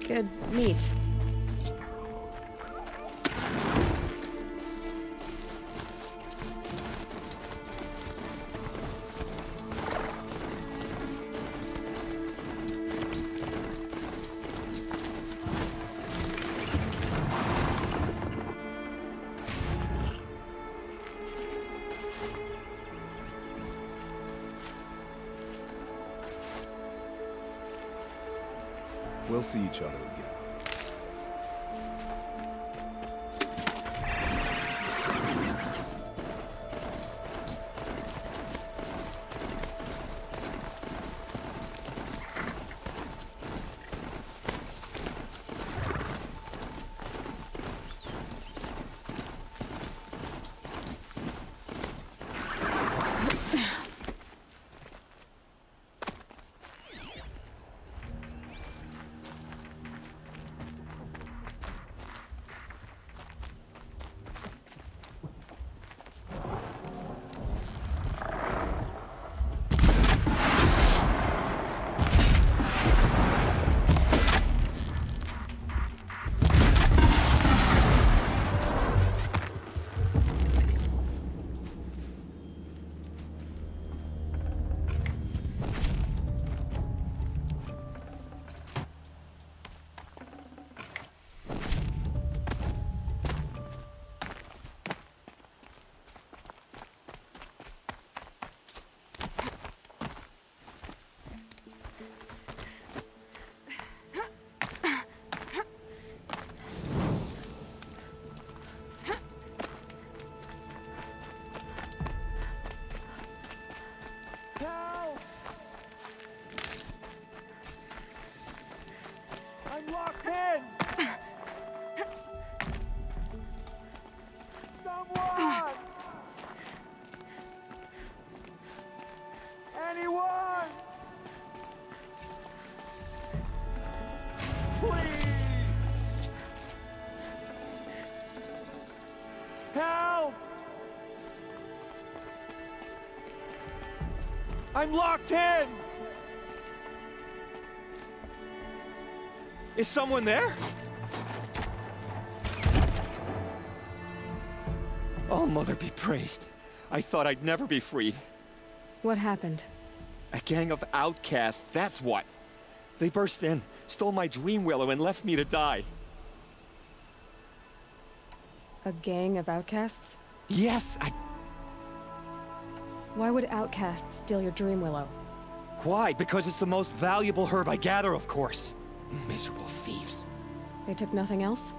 Good meat. we'll see each other again. I'm locked in! Someone! Anyone! Please! Help! I'm locked in! Is someone there? Oh, Mother be praised. I thought I'd never be freed. What happened? A gang of outcasts, that's what. They burst in, stole my dream willow, and left me to die. A gang of outcasts? Yes, Why would outcasts steal your dream willow? Why? Because it's the most valuable herb I gather, of course. Miserable thieves. They took nothing else?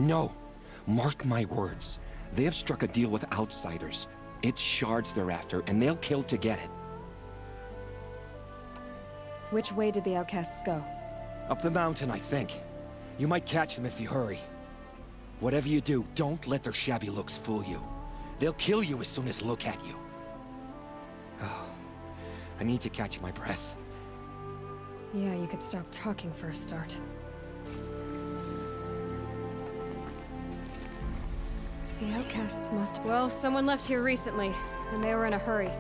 No. Mark my words. They have struck a deal with outsiders. It's shards they're after, and they'll kill to get it. Which way did the outcasts go? Up the mountain, I think. You might catch them if you hurry. Whatever you do, don't let their shabby looks fool you. They'll kill you as soon as look at you. Oh, I need to catch my breath. Yeah, you could stop talking for a start. The outcasts must... Well, someone left here recently, and they were in a hurry.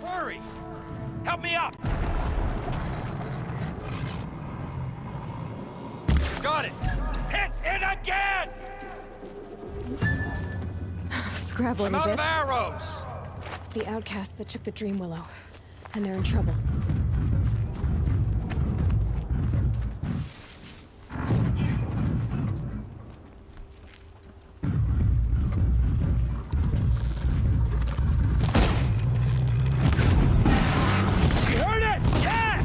Hurry! Help me up! Got it! Hit it again! Scrabbling I'm a out bit. of arrows! The outcasts that took the dream willow. And they're in trouble. You heard it! Yes!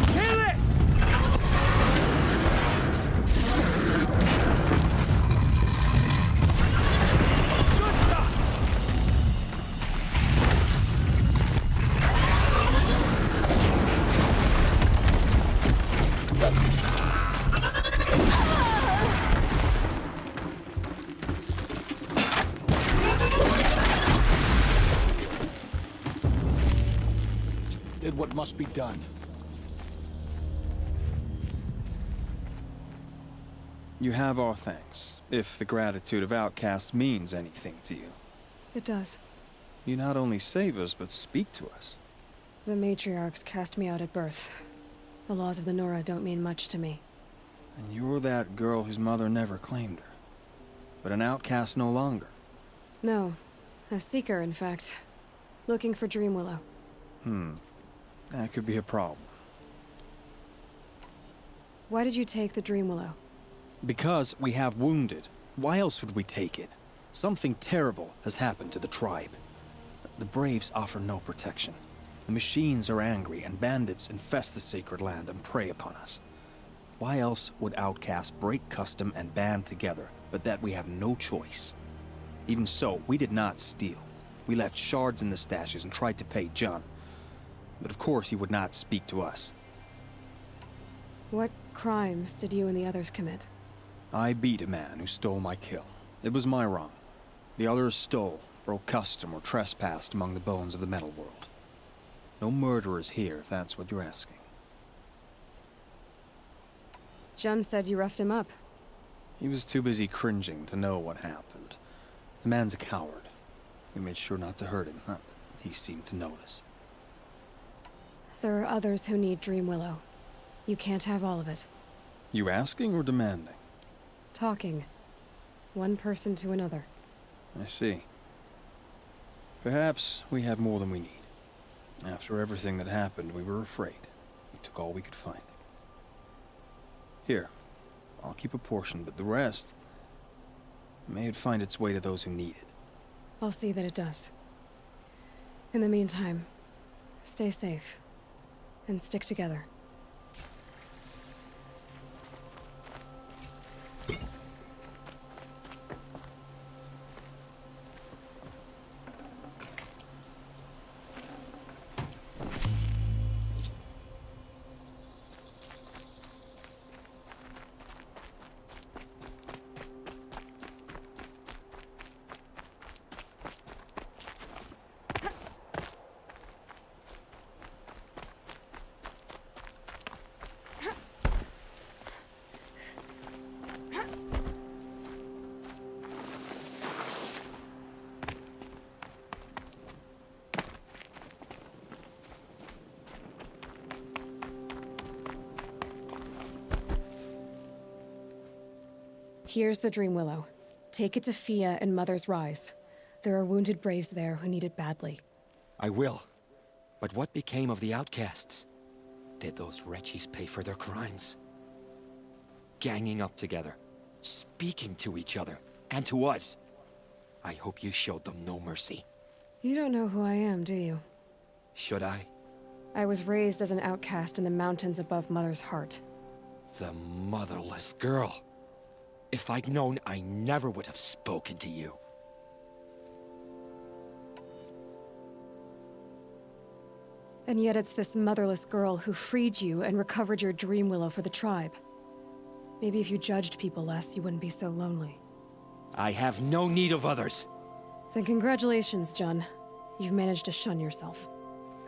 Kill it! Good stuff! Did what must be done. You have our thanks, if the gratitude of outcasts means anything to you. It does. You not only save us, but speak to us. The matriarchs cast me out at birth. The laws of the Nora don't mean much to me. And you're that girl whose mother never claimed her. But an outcast no longer. No. A seeker, in fact. Looking for Dreamwillow. That could be a problem. Why did you take the Dreamwillow? Because we have wounded. Why else would we take it? Something terrible has happened to the tribe. The Braves offer no protection. The machines are angry, and bandits infest the sacred land and prey upon us. Why else would outcasts break custom and band together, but that we have no choice? Even so, we did not steal. We left shards in the stashes and tried to pay John. But of course he would not speak to us. What crimes did you and the others commit? I beat a man who stole my kill. It was my wrong. The others stole, broke custom, or trespassed among the bones of the metal world. No murderers here, if that's what you're asking. Jun said you roughed him up. He was too busy cringing to know what happened. The man's a coward. We made sure not to hurt him, but he seemed to notice. There are others who need Dreamwillow. You can't have all of it. You asking or demanding? Talking. One person to another. I see. Perhaps we have more than we need. After everything that happened, we were afraid. We took all we could find. Here, I'll keep a portion, but the rest... may it find its way to those who need it. I'll see that it does. In the meantime, stay safe. And stick together. Here's the Dreamwillow. Take it to Fia and Mother's Rise. There are wounded Braves there who need it badly. I will. But what became of the outcasts? Did those wretches pay for their crimes? Ganging up together, speaking to each other, and to us. I hope you showed them no mercy. You don't know who I am, do you? Should I? I was raised as an outcast in the mountains above Mother's Heart. The motherless girl. If I'd known, I never would have spoken to you. And yet it's this motherless girl who freed you and recovered your Dreamwillow for the tribe. Maybe if you judged people less, you wouldn't be so lonely. I have no need of others. Then congratulations, Jun. You've managed to shun yourself.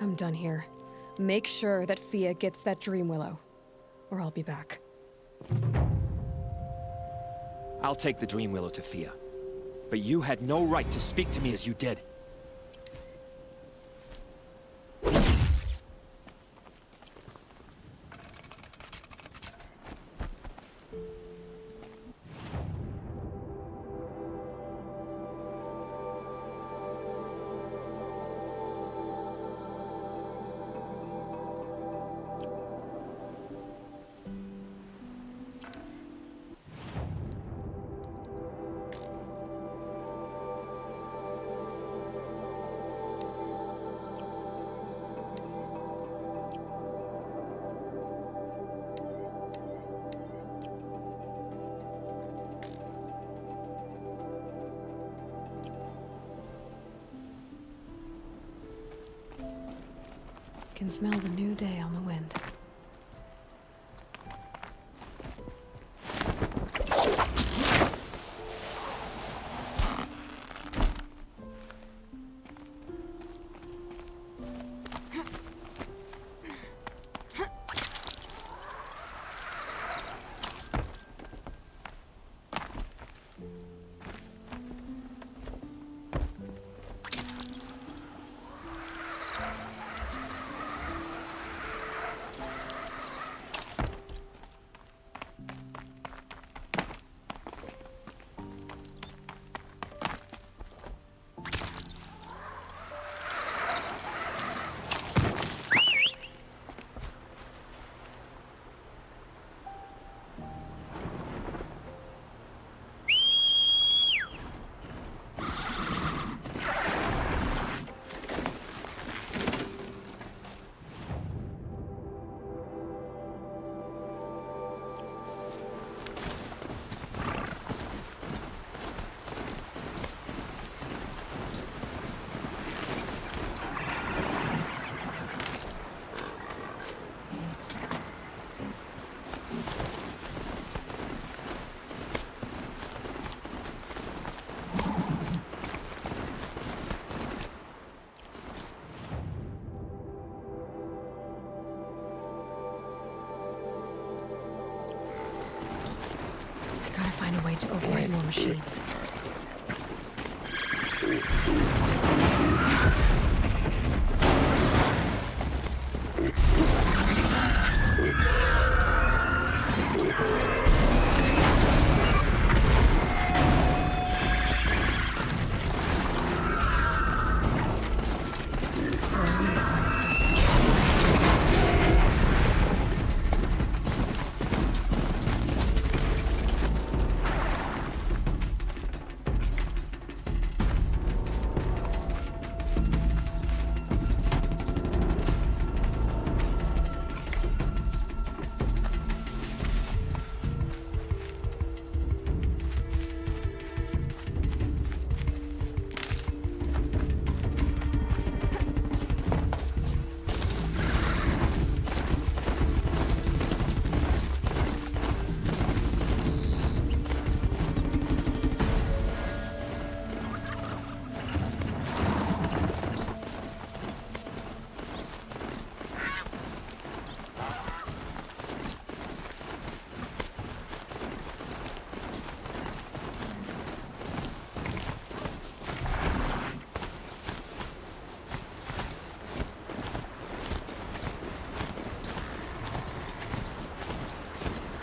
I'm done here. Make sure that Fia gets that Dreamwillow, or I'll be back. I'll take the Dreamwillow to Fia. But you had no right to speak to me as you did. Can smell the new day on the wind. I gotta find a way to override more machines.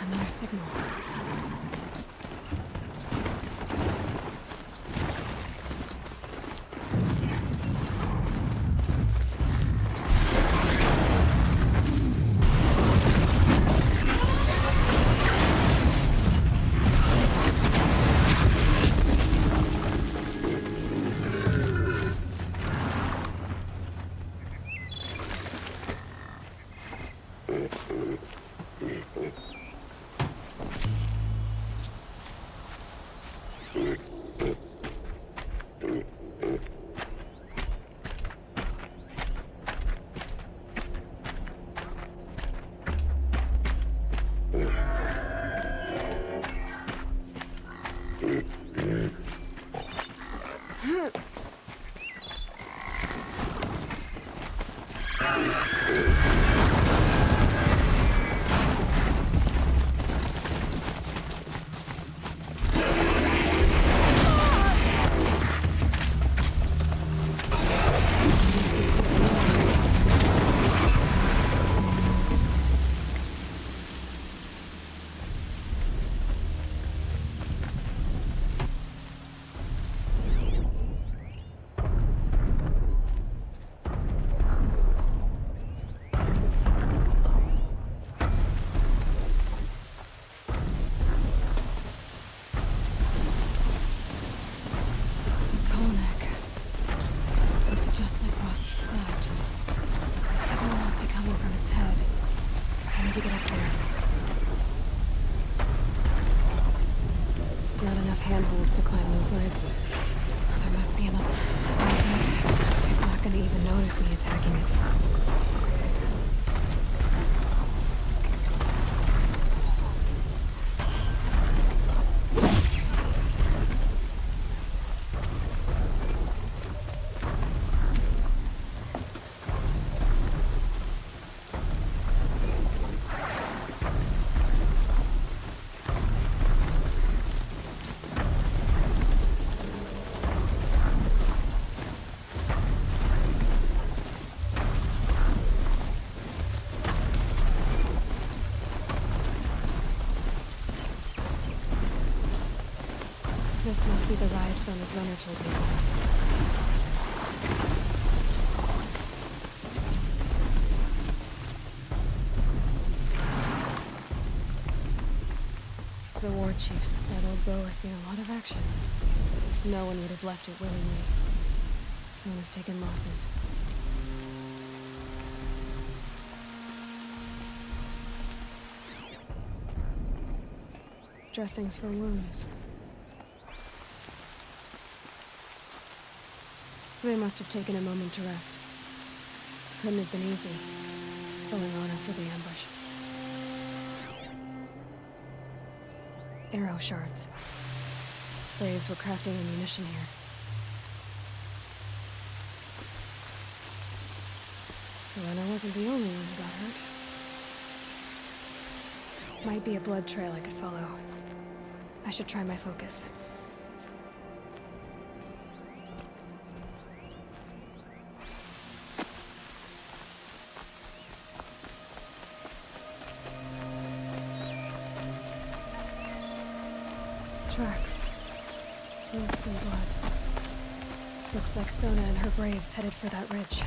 Another signal. Handholds to climb those legs. There must be enough. It's not gonna even notice me attacking it. This must be the rise sun as Renner told me about. The war chiefs, that old bow has seen a lot of action. No one would have left it willingly. Sun has taken losses. Dressings for wounds. They must have taken a moment to rest. Couldn't have been easy, going on after the ambush. Arrow shards. Braves were crafting ammunition here. Elena wasn't the only one who got hurt. Might be a blood trail I could follow. I should try my focus. Tracks. Roots and blood. Looks like Sona and her braves headed for that ridge.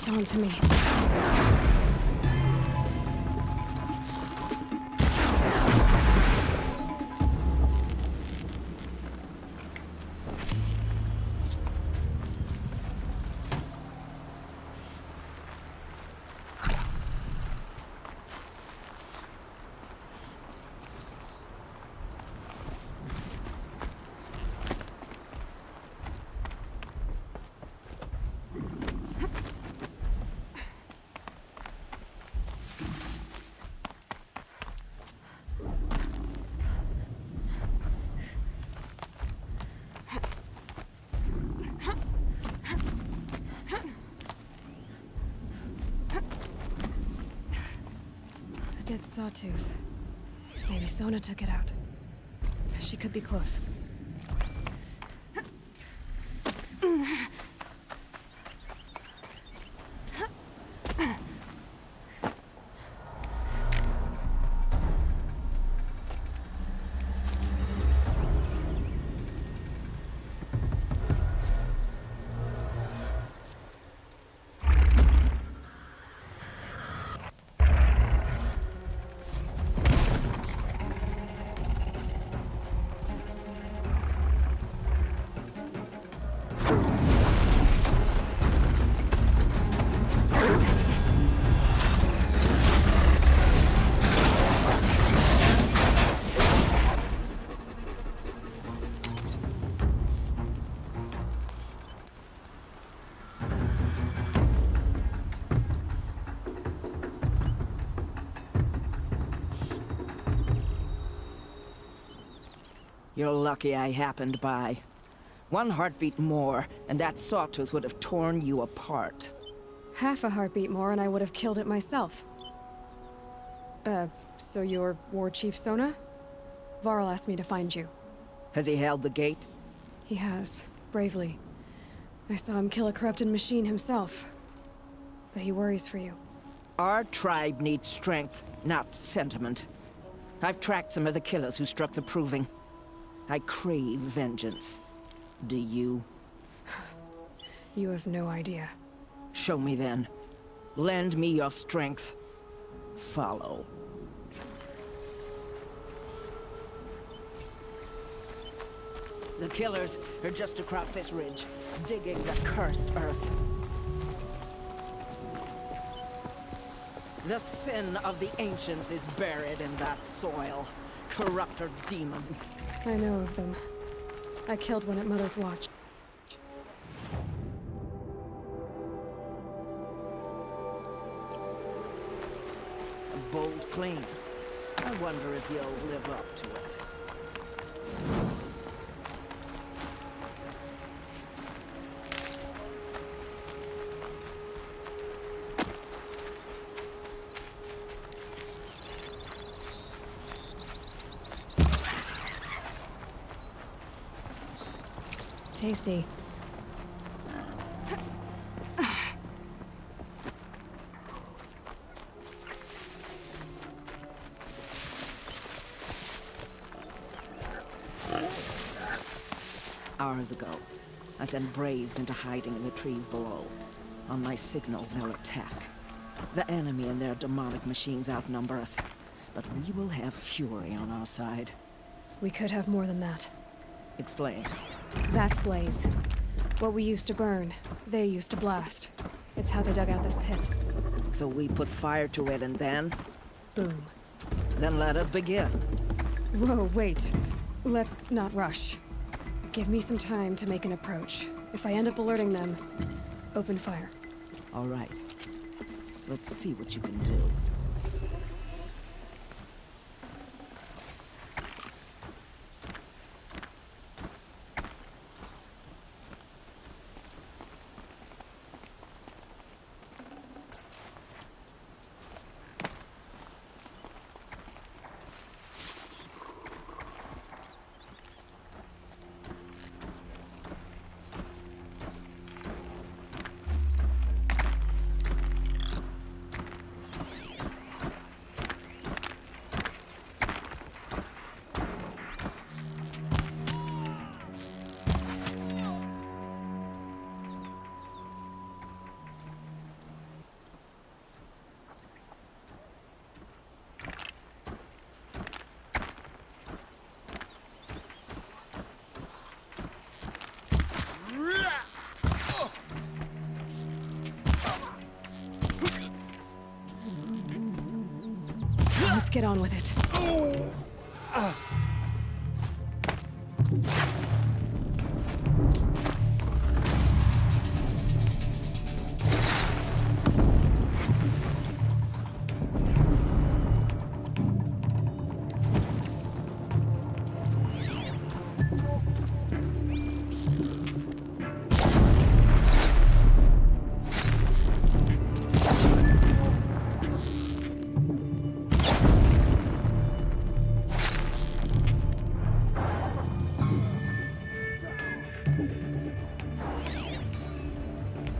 It's on to me. A dead sawtooth. Maybe Sona took it out. She could be close. You're lucky I happened by. One heartbeat more, and that sawtooth would have torn you apart. Half a heartbeat more and I would have killed it myself. So you're War Chief Sona? Varl asked me to find you. Has he held the gate? He has, bravely. I saw him kill a corrupted machine himself. But he worries for you. Our tribe needs strength, not sentiment. I've tracked some of the killers who struck the Proving. I crave vengeance. Do you? You have no idea. Show me then. Lend me your strength. Follow. The killers are just across this ridge, digging the cursed earth. The sin of the ancients is buried in that soil. Corrupter demons. I know of them. I killed one at Mother's Watch. A bold claim. I wonder if you'll live up to it. Tasty. Hours ago, I sent Braves into hiding in the trees below. On my signal, they'll attack. The enemy and their demonic machines outnumber us, but we will have fury on our side. We could have more than that. Explain. That's Blaze. What we used to burn, they used to blast. It's how they dug out this pit. So we put fire to it and then? Boom. Then let us begin. Whoa, wait. Let's not rush. Give me some time to make an approach. If I end up alerting them, open fire. All right. Let's see what you can do. Let's get on with it.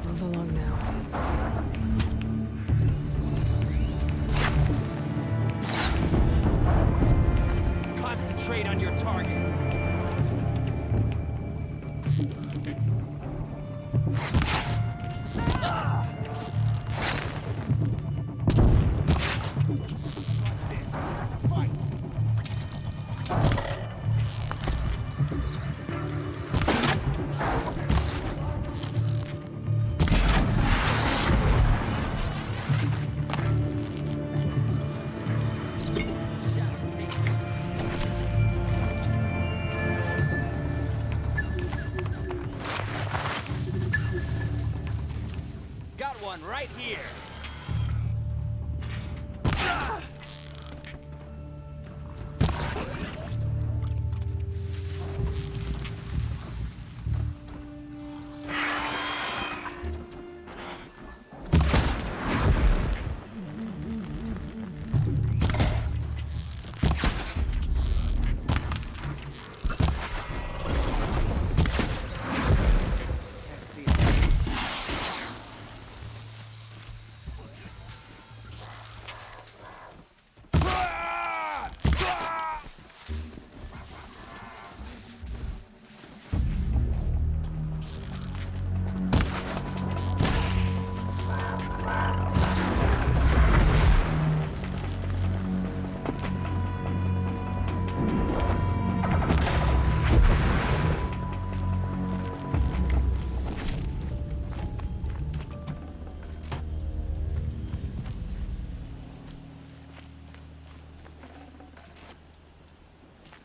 Move along now. Concentrate on your target. Got one right here.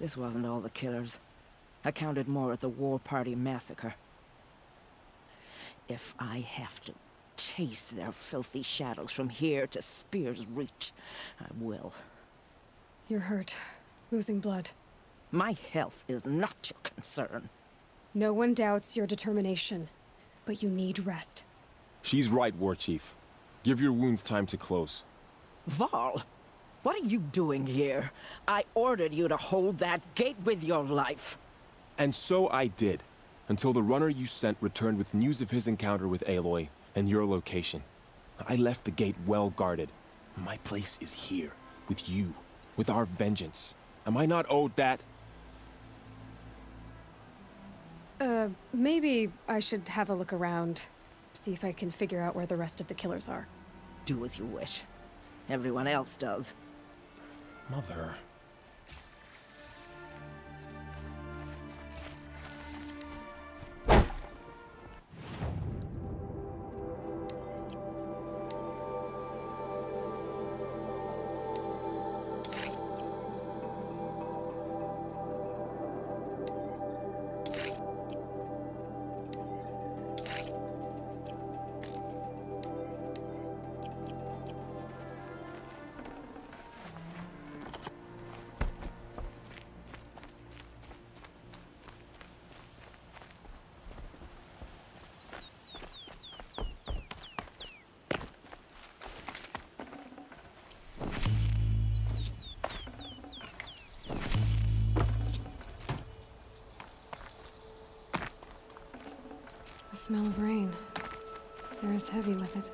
This wasn't all the killers. I counted more at the War Party massacre. If I have to chase their filthy shadows from here to Spear's Reach, I will. You're hurt. Losing blood. My health is not your concern. No one doubts your determination, but you need rest. She's right, War Chief. Give your wounds time to close. Varl, what are you doing here? I ordered you to hold that gate with your life. And so I did, until the runner you sent returned with news of his encounter with Aloy and your location. I left the gate well guarded. My place is here, with you, with our vengeance. Am I not owed that? Maybe I should have a look around. See if I can figure out where the rest of the killers are. Do as you wish. Everyone else does. Mother. The smell of rain. They're as heavy with it.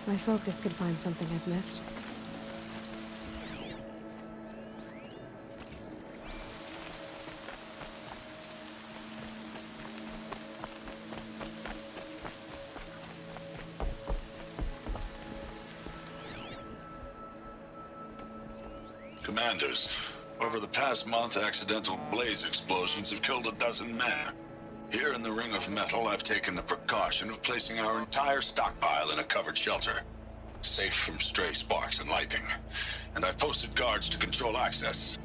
My focus could find something I've missed. Commanders, over the past month, accidental blaze explosions have killed a dozen men. Here in the Ring of Metal, I've taken the precaution of placing our entire stockpile in a covered shelter, safe from stray sparks and lightning, and I've posted guards to control access.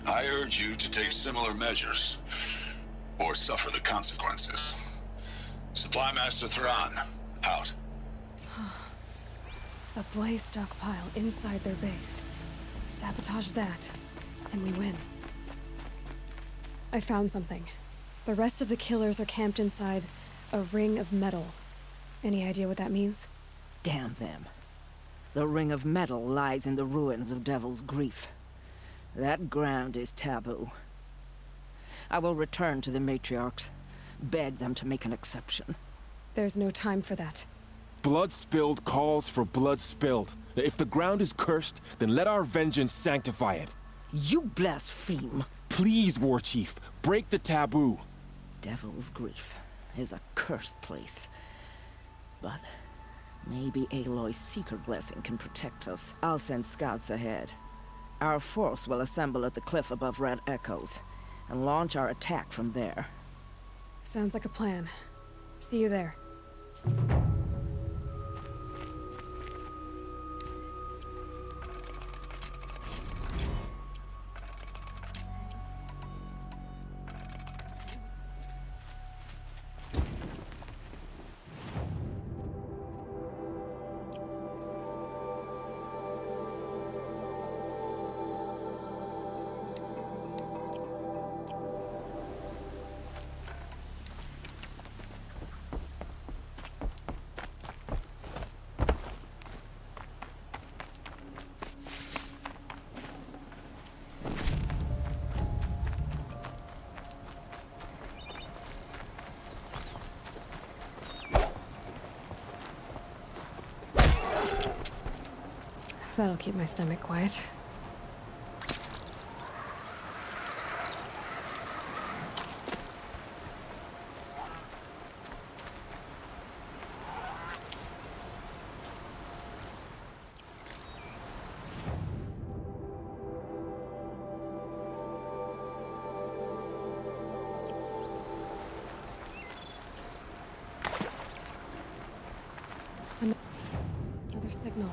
I urge you to take similar measures, or suffer the consequences. Supply Master Thrawn, out. A blaze stockpile inside their base. Sabotage that, and we win. I found something. The rest of the killers are camped inside a ring of metal. Any idea what that means? Damn them. The Ring of Metal lies in the ruins of Devil's Grief. That ground is taboo. I will return to the Matriarchs, beg them to make an exception. There's no time for that. Blood spilled calls for blood spilled. If the ground is cursed, then let our vengeance sanctify it. You blaspheme. Please, War Chief, break the taboo. Devil's Grief is a cursed place. But maybe Aloy's secret blessing can protect us. I'll send scouts ahead. Our force will assemble at the cliff above Red Echoes, and launch our attack from there. Sounds like a plan. See you there. That'll keep my stomach quiet. Another signal.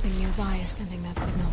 something nearby is sending that signal.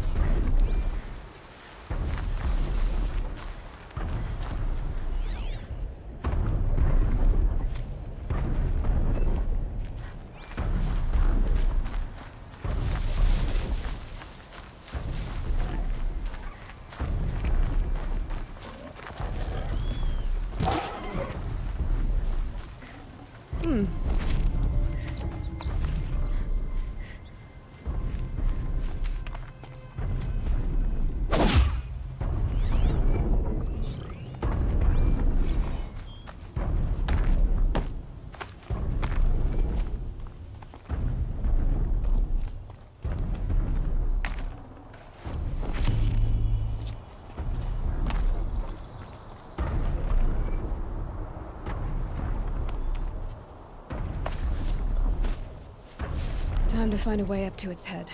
Time to find a way up to its head.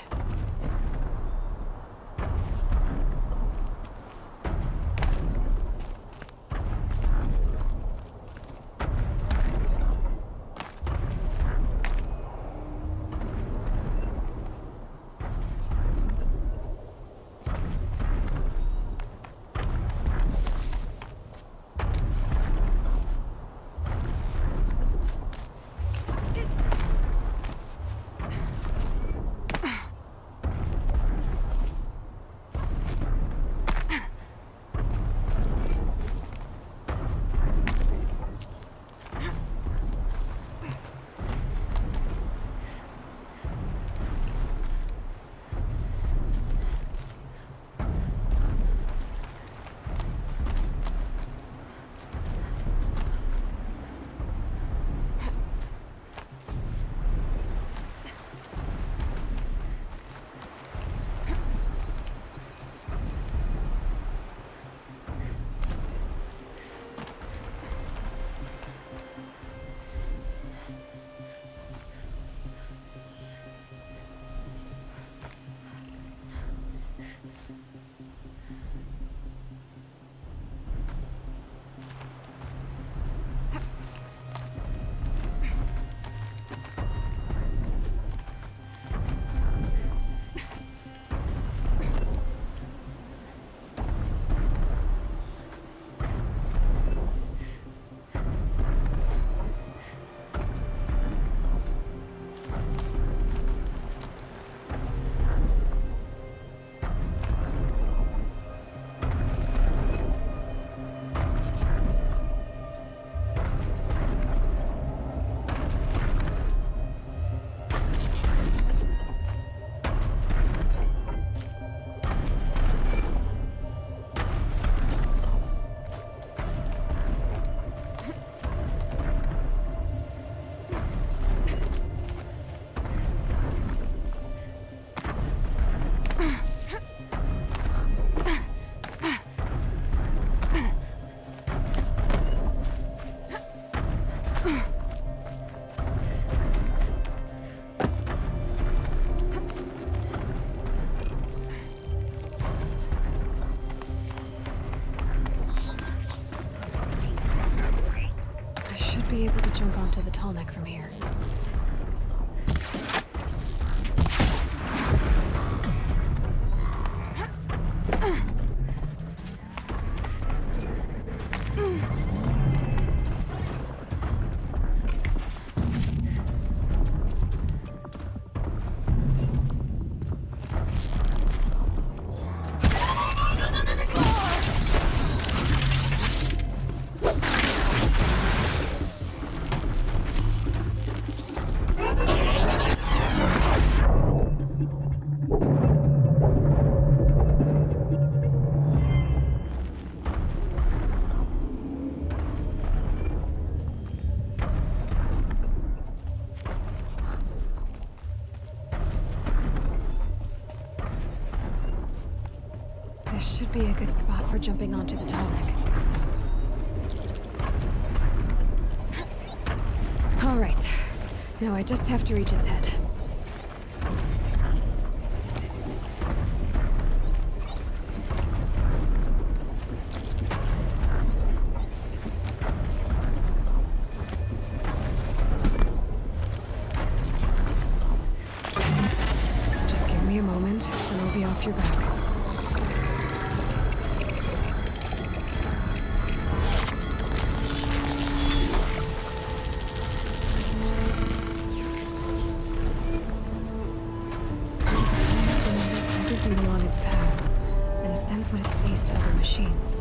Be able to jump onto the tall neck from here. This should be a good spot for jumping onto the tall neck. All right. Now I just have to reach its head. Just give me a moment. keys to other machines.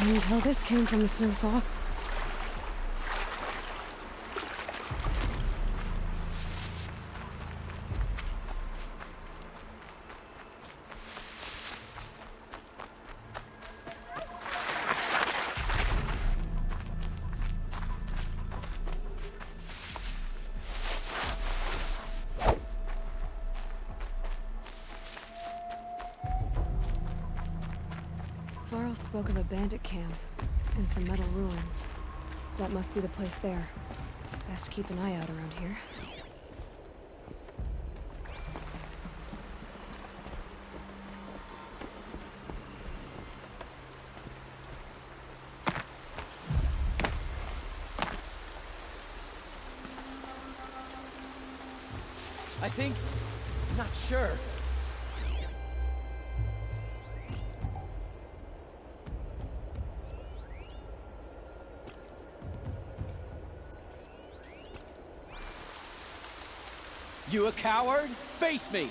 Can you tell this came from the snowthaw? Varl spoke of a bandit camp and some metal ruins. That must be the place there. Best keep an eye out around here. I think... not sure. You a coward? Face me!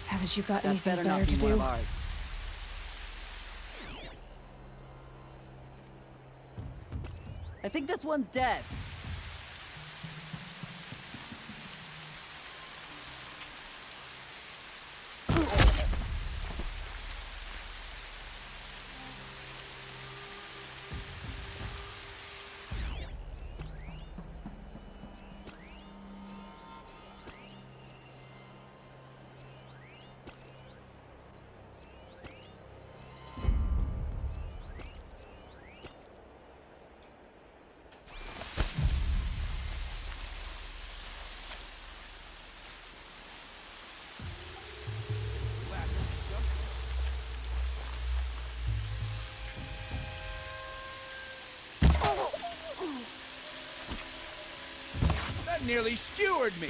Haven't you got That anything better better not be to one do? of ours. I think this one's dead. That nearly skewered me!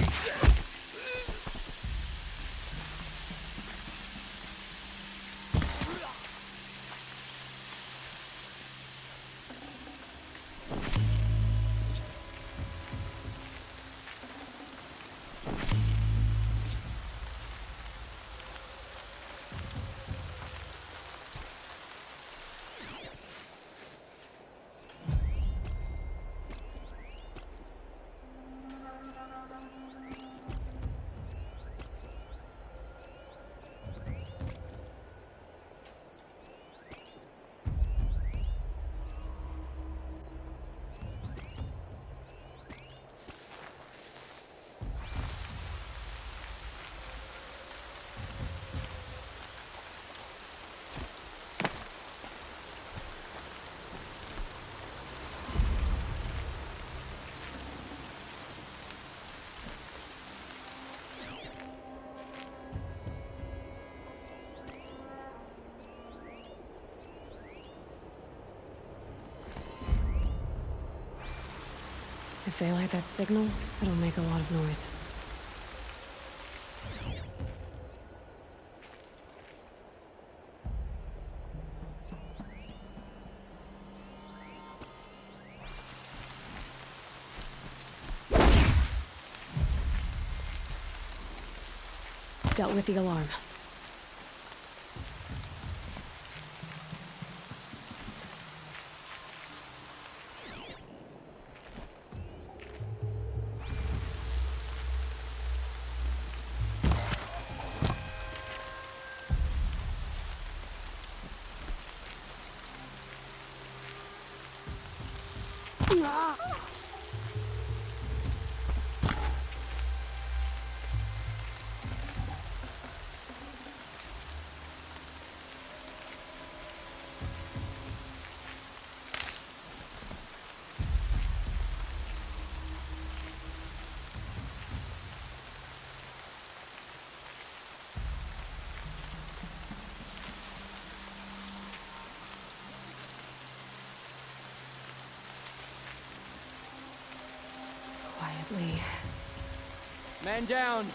If they light that signal, it'll make a lot of noise. Dealt with the alarm. Quietly. Man down!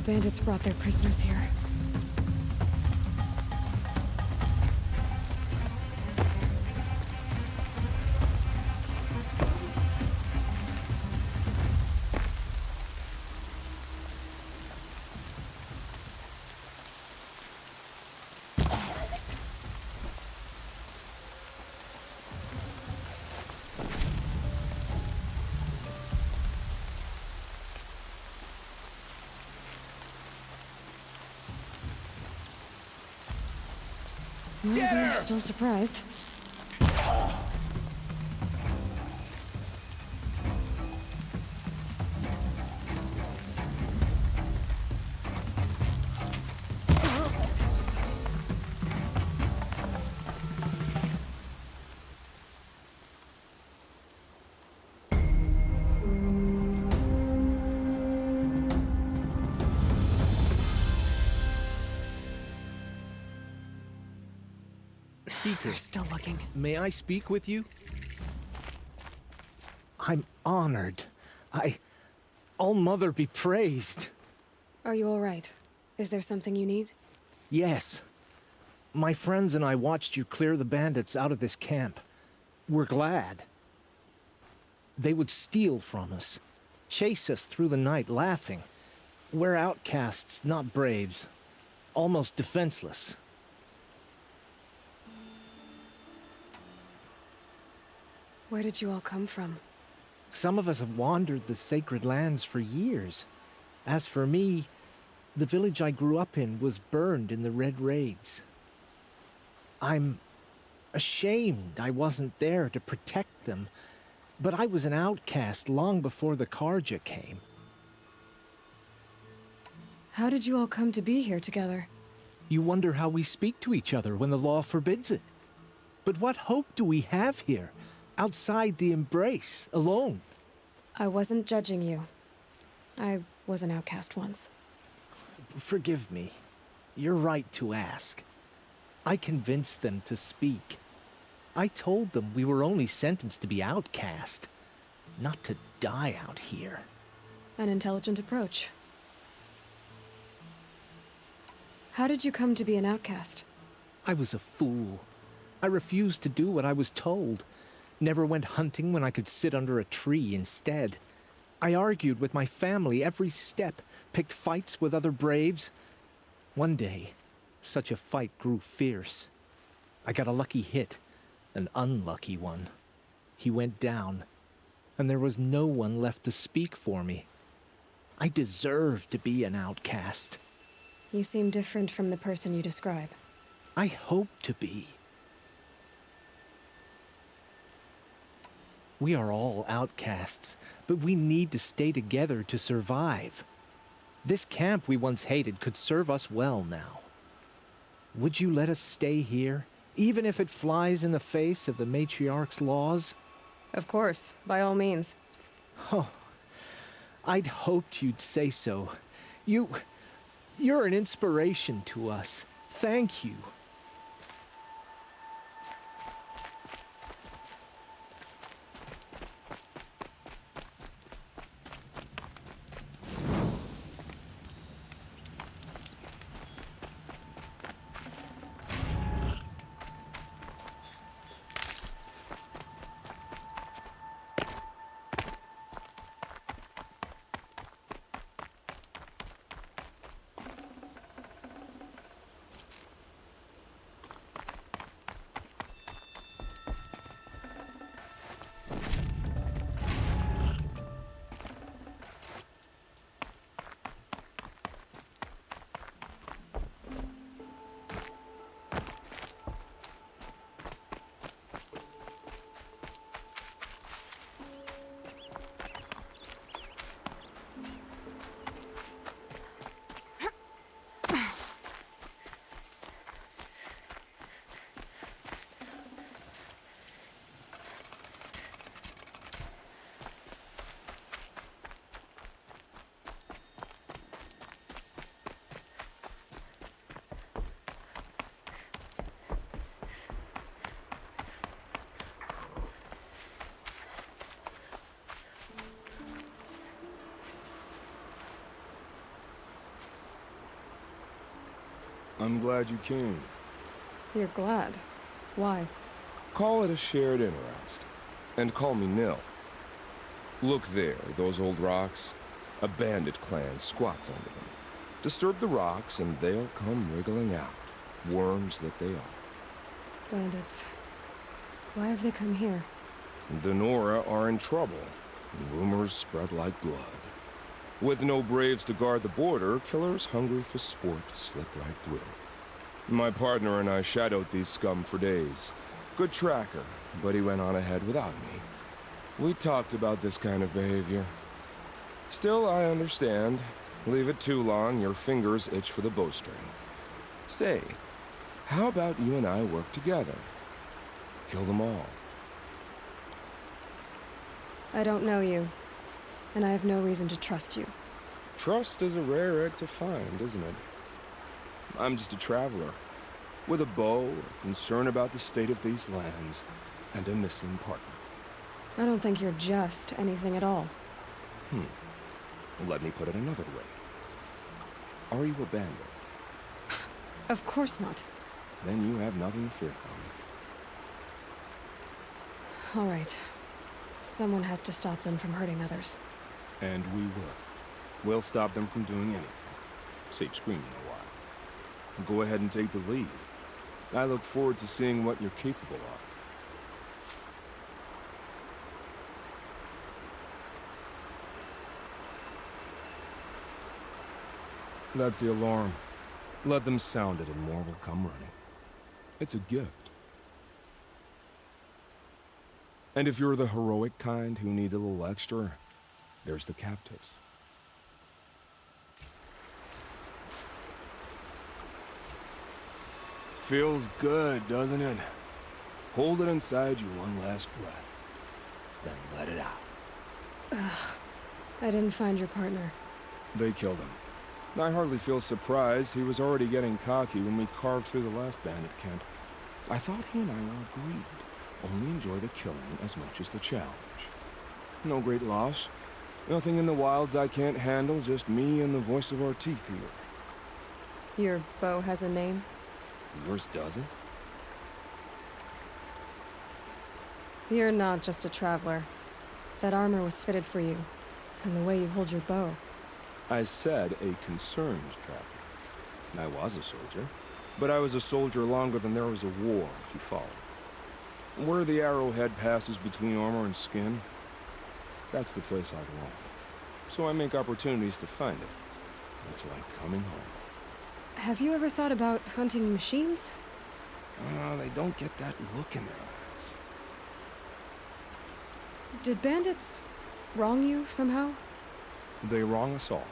bandits brought their prisoners here. Well, they're still surprised. They're still looking. May I speak with you? I'm honored. All-Mother be praised. Are you all right? Is there something you need? Yes. My friends and I watched you clear the bandits out of this camp. We're glad. They would steal from us, chase us through the night laughing. We're outcasts, not braves. Almost defenseless. Where did you all come from? Some of us have wandered the sacred lands for years. As for me, the village I grew up in was burned in the Red Raids. I'm ashamed I wasn't there to protect them, but I was an outcast long before the Carja came. How did you all come to be here together? You wonder how we speak to each other when the law forbids it. But what hope do we have here, outside the embrace, alone? I wasn't judging you. I was an outcast once. Forgive me. You're right to ask. I convinced them to speak. I told them we were only sentenced to be outcast, not to die out here. An intelligent approach. How did you come to be an outcast? I was a fool. I refused to do what I was told. Never went hunting when I could sit under a tree instead. I argued with my family every step, picked fights with other braves. One day, such a fight grew fierce. I got a lucky hit, an unlucky one. He went down, and there was no one left to speak for me. I deserved to be an outcast. You seem different from the person you describe. I hope to be. We are all outcasts, but we need to stay together to survive. This camp we once hated could serve us well now. Would you let us stay here, even if it flies in the face of the Matriarch's laws? Of course, by all means. Oh, I'd hoped you'd say so. You're an inspiration to us. Thank you. I'm glad you came. You're glad. Why? Call it a shared interest. And call me Nil. Look there, those old rocks. A bandit clan squats under them. Disturb the rocks and they'll come wriggling out. Worms that they are. Bandits. Why have they come here? The Nora are in trouble, and rumors spread like blood. With no braves to guard the border, killers hungry for sport slip right through. My partner and I shadowed these scum for days. Good tracker, but he went on ahead without me. We talked about this kind of behavior. Still, I understand. Leave it too long, your fingers itch for the bowstring. Say, how about you and I work together? Kill them all. I don't know you, and I have no reason to trust you. Trust is a rare egg to find, isn't it? I'm just a traveler, with a bow, a concern about the state of these lands, and a missing partner. I don't think you're just anything at all. Let me put it another way. Are you a bandit? Of course not. Then you have nothing to fear from me. All right. Someone has to stop them from hurting others. And we will. We'll stop them from doing anything. Save screaming a while. Go ahead and take the lead. I look forward to seeing what you're capable of. That's the alarm. Let them sound it and more will come running. It's a gift. And if you're the heroic kind who needs a little extra, there's the captives. Feels good, doesn't it? Hold it inside you one last breath, then let it out. Ugh. I didn't find your partner. They killed him. I hardly feel surprised. He was already getting cocky when we carved through the last bandit camp. I thought he and I were agreed. Only enjoy the killing as much as the challenge. No great loss. Nothing in the wilds I can't handle, just me and the voice of our teeth here. Your bow has a name? Yours doesn't? You're not just a traveler. That armor was fitted for you, and the way you hold your bow. I said a concerned traveler. I was a soldier, but I was a soldier longer than there was a war, if you follow. Where the arrowhead passes between armor and skin, that's the place I belong. So I make opportunities to find it. It's like coming home. Have you ever thought about hunting machines? They don't get that look in their eyes. Did bandits wrong you somehow? They wrong us all.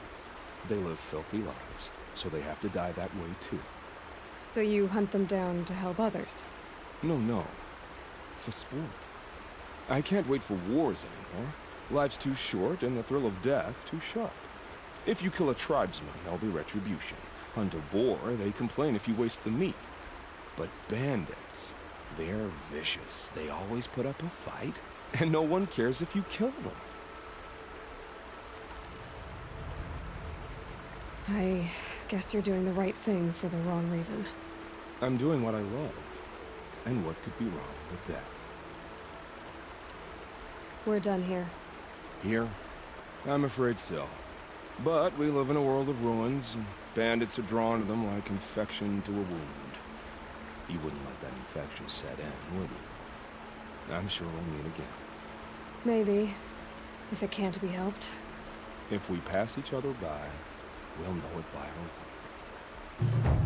They live filthy lives, so they have to die that way too. So you hunt them down to help others? No. For sport. I can't wait for wars anymore. Life's too short and the thrill of death too sharp. If you kill a tribesman, there'll be retribution. Hunt a boar, they complain if you waste the meat. But bandits, they're vicious. They always put up a fight, and no one cares if you kill them. I guess you're doing the right thing for the wrong reason. I'm doing what I love. And what could be wrong with that? We're done here. Here? I'm afraid so. But we live in a world of ruins, and bandits are drawn to them like infection to a wound. You wouldn't let that infection set in, would you? I'm sure we'll meet again. Maybe. If it can't be helped. If we pass each other by, we'll know it by our work.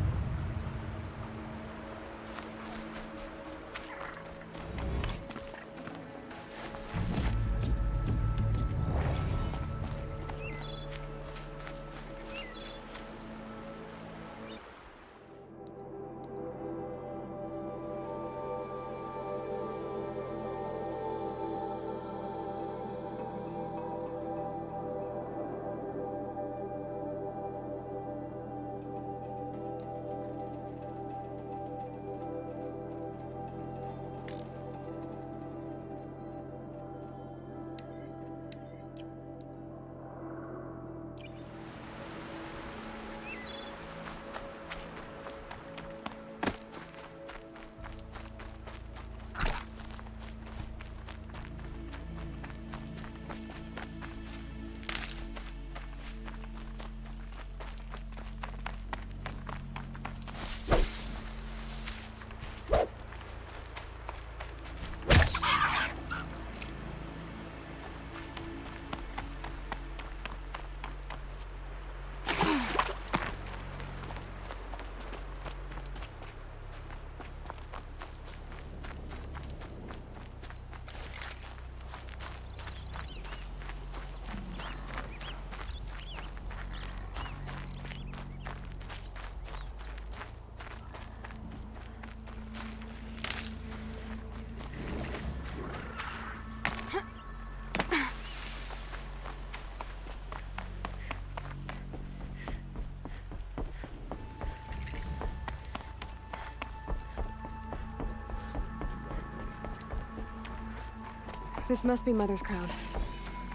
This must be Mother's crown.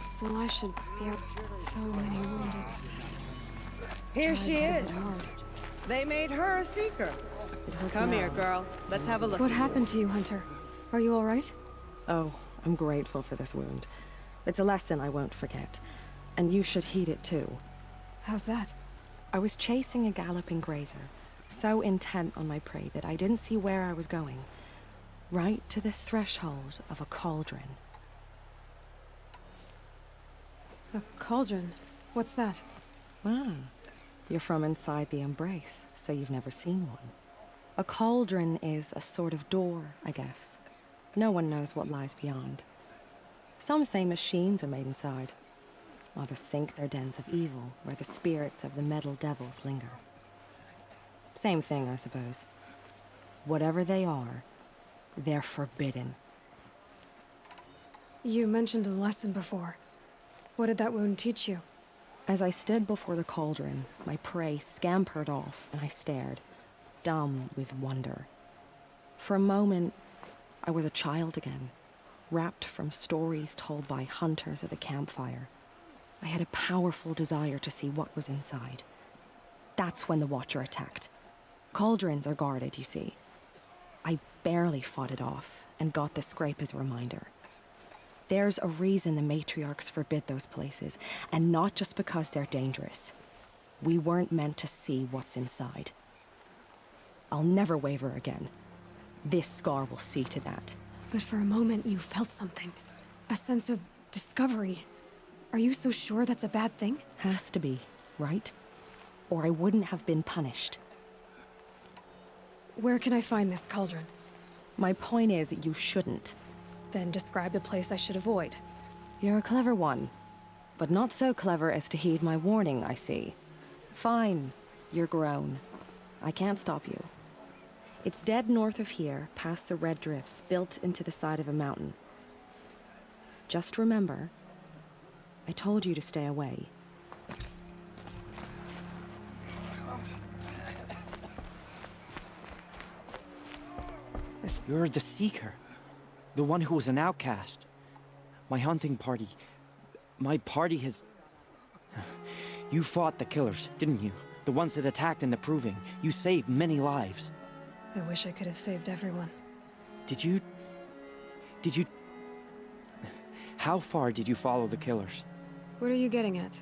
So I should be out. So many wounded. Here she is. Tried so hard. They made her a seeker. It hurts Come now. here, girl. Let's have a look. What happened to you, Hunter? Are you all right? Oh, I'm grateful for this wound. It's a lesson I won't forget. And you should heed it too. How's that? I was chasing a galloping grazer, so intent on my prey that I didn't see where I was going. Right to the threshold of a cauldron. A cauldron? What's that? Ah, you're from inside the Embrace, so you've never seen one. A cauldron is a sort of door, I guess. No one knows what lies beyond. Some say machines are made inside. Others think they're dens of evil, where the spirits of the metal devils linger. Same thing, I suppose. Whatever they are, they're forbidden. You mentioned a lesson before. What did that wound teach you? As I stood before the cauldron, my prey scampered off, and I stared, dumb with wonder. For a moment, I was a child again, wrapped from stories told by hunters at the campfire. I had a powerful desire to see what was inside. That's when the Watcher attacked. Cauldrons are guarded, you see. I barely fought it off, and got the scrape as a reminder. There's a reason the matriarchs forbid those places, and not just because they're dangerous. We weren't meant to see what's inside. I'll never waver again. This scar will see to that. But for a moment, you felt something. A sense of discovery. Are you so sure that's a bad thing? Has to be, right? Or I wouldn't have been punished. Where can I find this cauldron? My point is, you shouldn't. Then describe the place I should avoid. You're a clever one. But not so clever as to heed my warning, I see. Fine, you're grown. I can't stop you. It's dead north of here, past the red drifts, built into the side of a mountain. Just remember, I told you to stay away. You're the Seeker. The one who was an outcast. My hunting party. My party has... You fought the killers, didn't you? The ones that attacked in the Proving. You saved many lives. I wish I could have saved everyone. Did you... How far did you follow the killers? What are you getting at?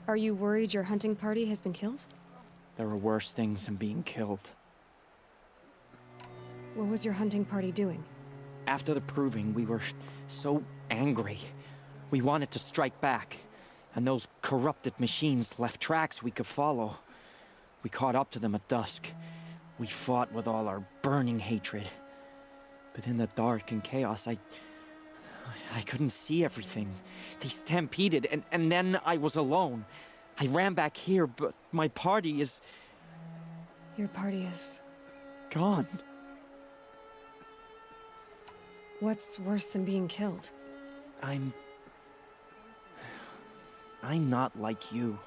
Are you worried your hunting party has been killed? There are worse things than being killed. What was your hunting party doing? After the Proving, we were so angry. We wanted to strike back. And those corrupted machines left tracks we could follow. We caught up to them at dusk. We fought with all our burning hatred. But in the dark and chaos, I couldn't see everything. They stampeded, and then I was alone. I ran back here, but my party is... Your party is... gone. What's worse than being killed? I'm not like you.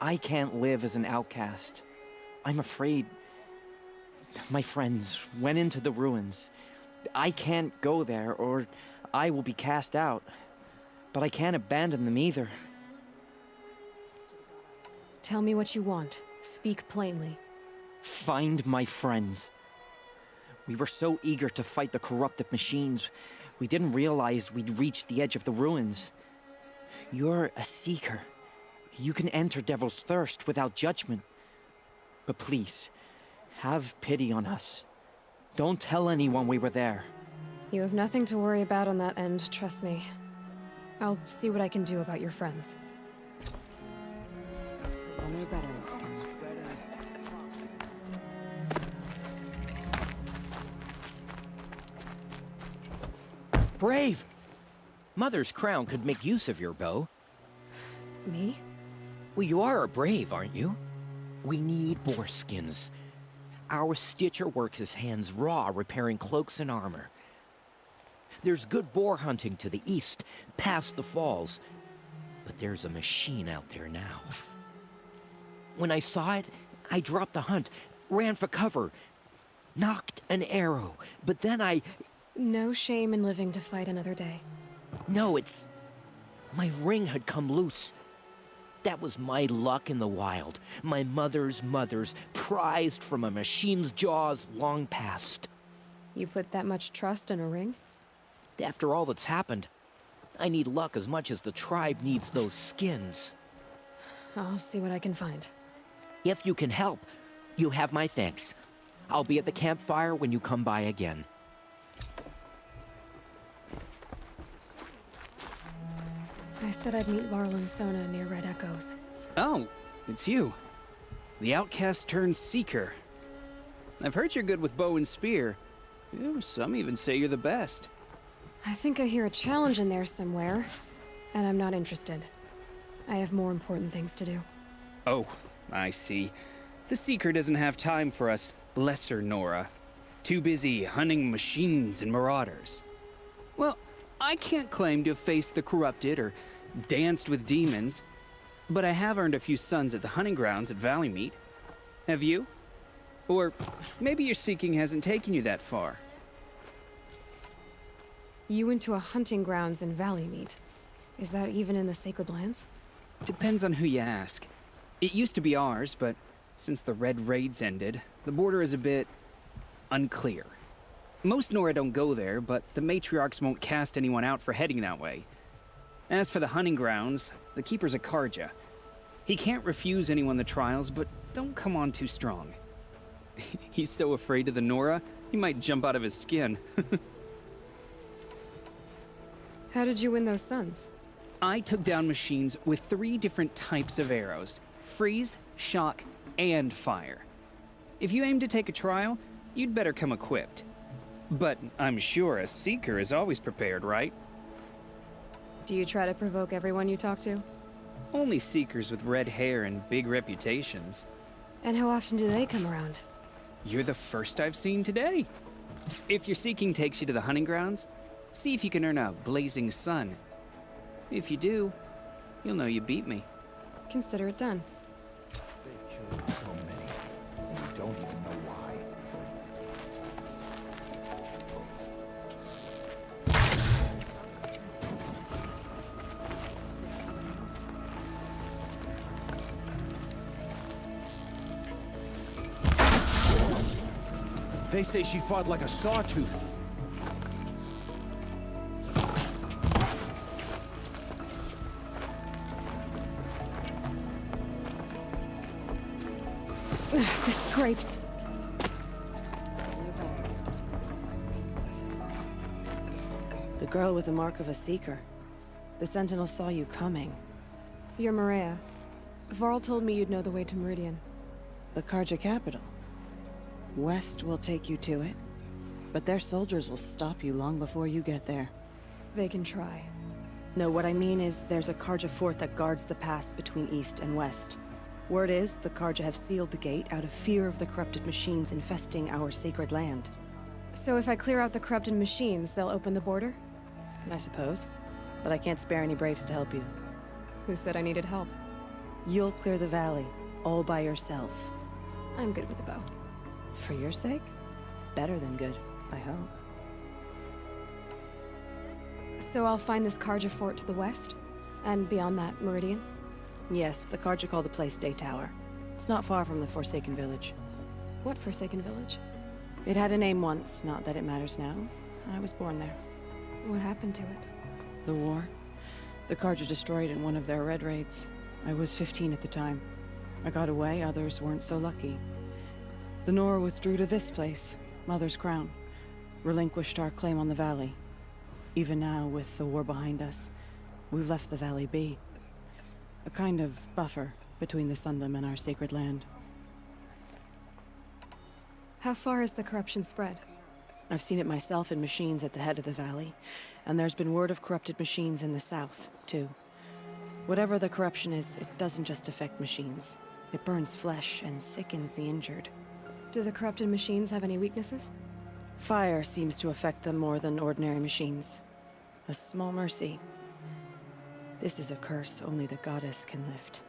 I can't live as an outcast. I'm afraid... My friends went into the ruins. I can't go there, or I will be cast out. But I can't abandon them either. Tell me what you want. Speak plainly. Find my friends. We were so eager to fight the corrupted machines, we didn't realize we'd reached the edge of the ruins. You're a Seeker. You can enter Devil's Thirst without judgment. But please, have pity on us. Don't tell anyone we were there. You have nothing to worry about on that end, trust me. I'll see what I can do about your friends. I'll know better next time. Brave! Mother's crown could make use of your bow. Me? Well, you are a brave, aren't you? We need boar skins. Our Stitcher works his hands raw repairing cloaks and armor. There's good boar hunting to the east, past the falls. But there's a machine out there now. When I saw it, I dropped the hunt, ran for cover, knocked an arrow, but then I No shame in living to fight another day. No, it's... my ring had come loose. That was my luck in the wild. My mother's prized from a machine's jaws long past. You put that much trust in a ring? After all that's happened, I need luck as much as the tribe needs those skins. I'll see what I can find. If you can help, you have my thanks. I'll be at the campfire when you come by again. I said I'd meet Varl and Sona near Red Echoes. Oh, it's you. The outcast turned seeker. I've heard you're good with bow and spear. Some even say you're the best. I think I hear a challenge in there somewhere, and I'm not interested. I have more important things to do. Oh, I see. The Seeker doesn't have time for us lesser Nora. Too busy hunting machines and marauders. Well, I can't claim to have faced the corrupted or danced with demons, but I have earned a few suns at the hunting grounds at Valleymeet. Have you? Or maybe your seeking hasn't taken you that far. You went to a hunting grounds in Valleymeet. Is that even in the Sacred Lands? Depends on who you ask. It used to be ours, but since the Red Raids ended, the border is a bit unclear. Most Nora don't go there, but the matriarchs won't cast anyone out for heading that way. As for the hunting grounds, the Keeper's a Karja. He can't refuse anyone the trials, but don't come on too strong. He's so afraid of the Nora, he might jump out of his skin. How did you win those suns? I took down machines with 3 different types of arrows: freeze, shock, and fire. If you aim to take a trial, you'd better come equipped. But I'm sure a Seeker is always prepared, right? Do you try to provoke everyone you talk to? Only Seekers with red hair and big reputations. And how often do they come around? You're the first I've seen today. If your seeking takes you to the hunting grounds, see if you can earn a blazing sun. If you do, you'll know you beat me. Consider it done. They killed so many, and you don't even know why. They say she fought like a sawtooth. The scrapes. The girl with the mark of a seeker. The Sentinel saw you coming. You're Maria. Varl told me you'd know the way to Meridian. The Karja capital. West will take you to it, but their soldiers will stop you long before you get there. They can try. No, what I mean is there's a Karja fort that guards the pass between East and West. Word is, the Karja have sealed the gate out of fear of the corrupted machines infesting our sacred land. So if I clear out the corrupted machines, they'll open the border? I suppose. But I can't spare any braves to help you. Who said I needed help? You'll clear the valley, all by yourself. I'm good with a bow. For your sake? Better than good, I hope. So I'll find this Karja fort to the west? And beyond that, Meridian? Yes, the Karja call the place Day Tower. It's not far from the Forsaken Village. What Forsaken Village? It had a name once, not that it matters now. I was born there. What happened to it? The war. The Karja destroyed in one of their Red Raids. I was 15 at the time. I got away, others weren't so lucky. The Nora withdrew to this place, Mother's Crown. Relinquished our claim on the valley. Even now, with the war behind us, we've left the valley be. A kind of buffer between the Sundom and our sacred land. How far has the corruption spread? I've seen it myself in machines at the head of the valley, and there's been word of corrupted machines in the south, too. Whatever the corruption is, it doesn't just affect machines. It burns flesh and sickens the injured. Do the corrupted machines have any weaknesses? Fire seems to affect them more than ordinary machines. A small mercy. This is a curse only the goddess can lift.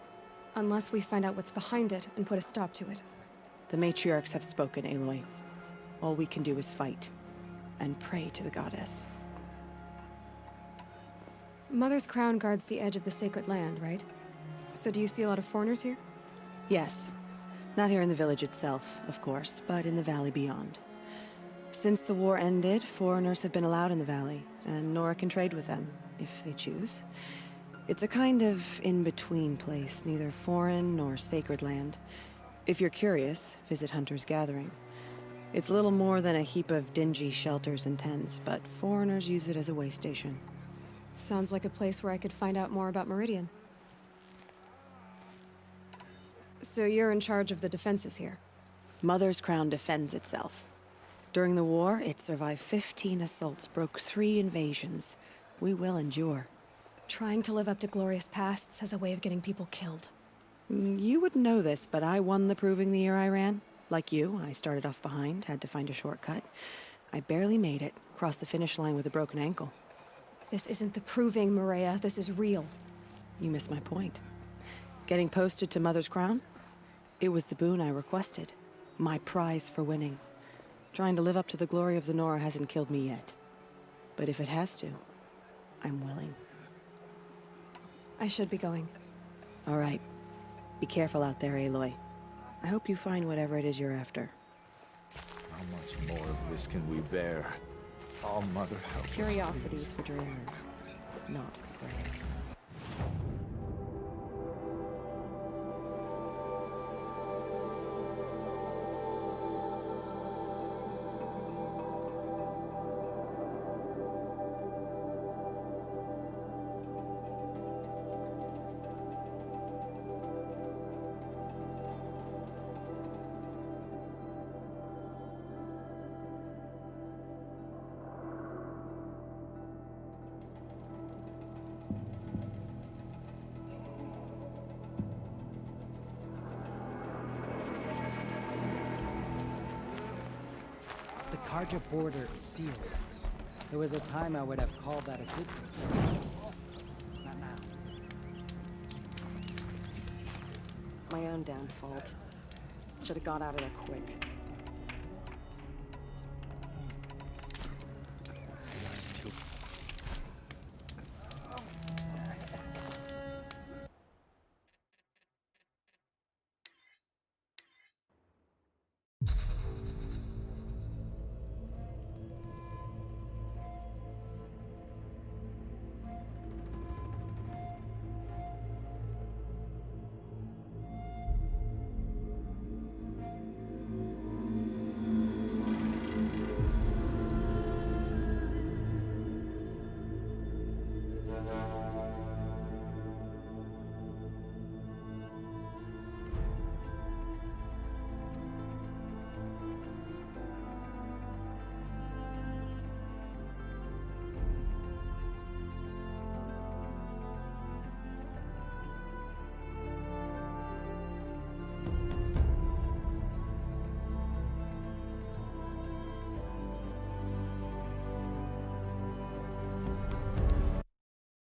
Unless we find out what's behind it and put a stop to it. The matriarchs have spoken, Aloy. All we can do is fight. and pray to the goddess. Mother's crown guards the edge of the sacred land, right? So do you see a lot of foreigners here? Yes. Not here in the village itself, of course, but in the valley beyond. Since the war ended, foreigners have been allowed in the valley, and Nora can trade with them, if they choose. It's a kind of in-between place, neither foreign nor sacred land. If you're curious, visit Hunter's Gathering. It's little more than a heap of dingy shelters and tents, but foreigners use it as a way station. Sounds like a place where I could find out more about Meridian. So you're in charge of the defenses here? Mother's Crown defends itself. During the war, it survived 15 assaults, broke 3 invasions. We will endure. Trying to live up to glorious pasts has a way of getting people killed. You wouldn't know this, but I won the proving the year I ran. Like you, I started off behind, had to find a shortcut. I barely made it, crossed the finish line with a broken ankle. This isn't the proving, Maria. This is real. You missed my point. Getting posted to Mother's Crown? It was the boon I requested. My prize for winning. Trying to live up to the glory of the Nora hasn't killed me yet. But if it has to, I'm willing. I should be going. All right. Be careful out there, Aloy. I hope you find whatever it is you're after. How much more of this can we bear? All Mother help us, Curiosities please. for dreamers, not for braves. The Karja border is sealed. There was a time I would have called that a good thing. Not now. My own damn fault. Should have got out of there quick.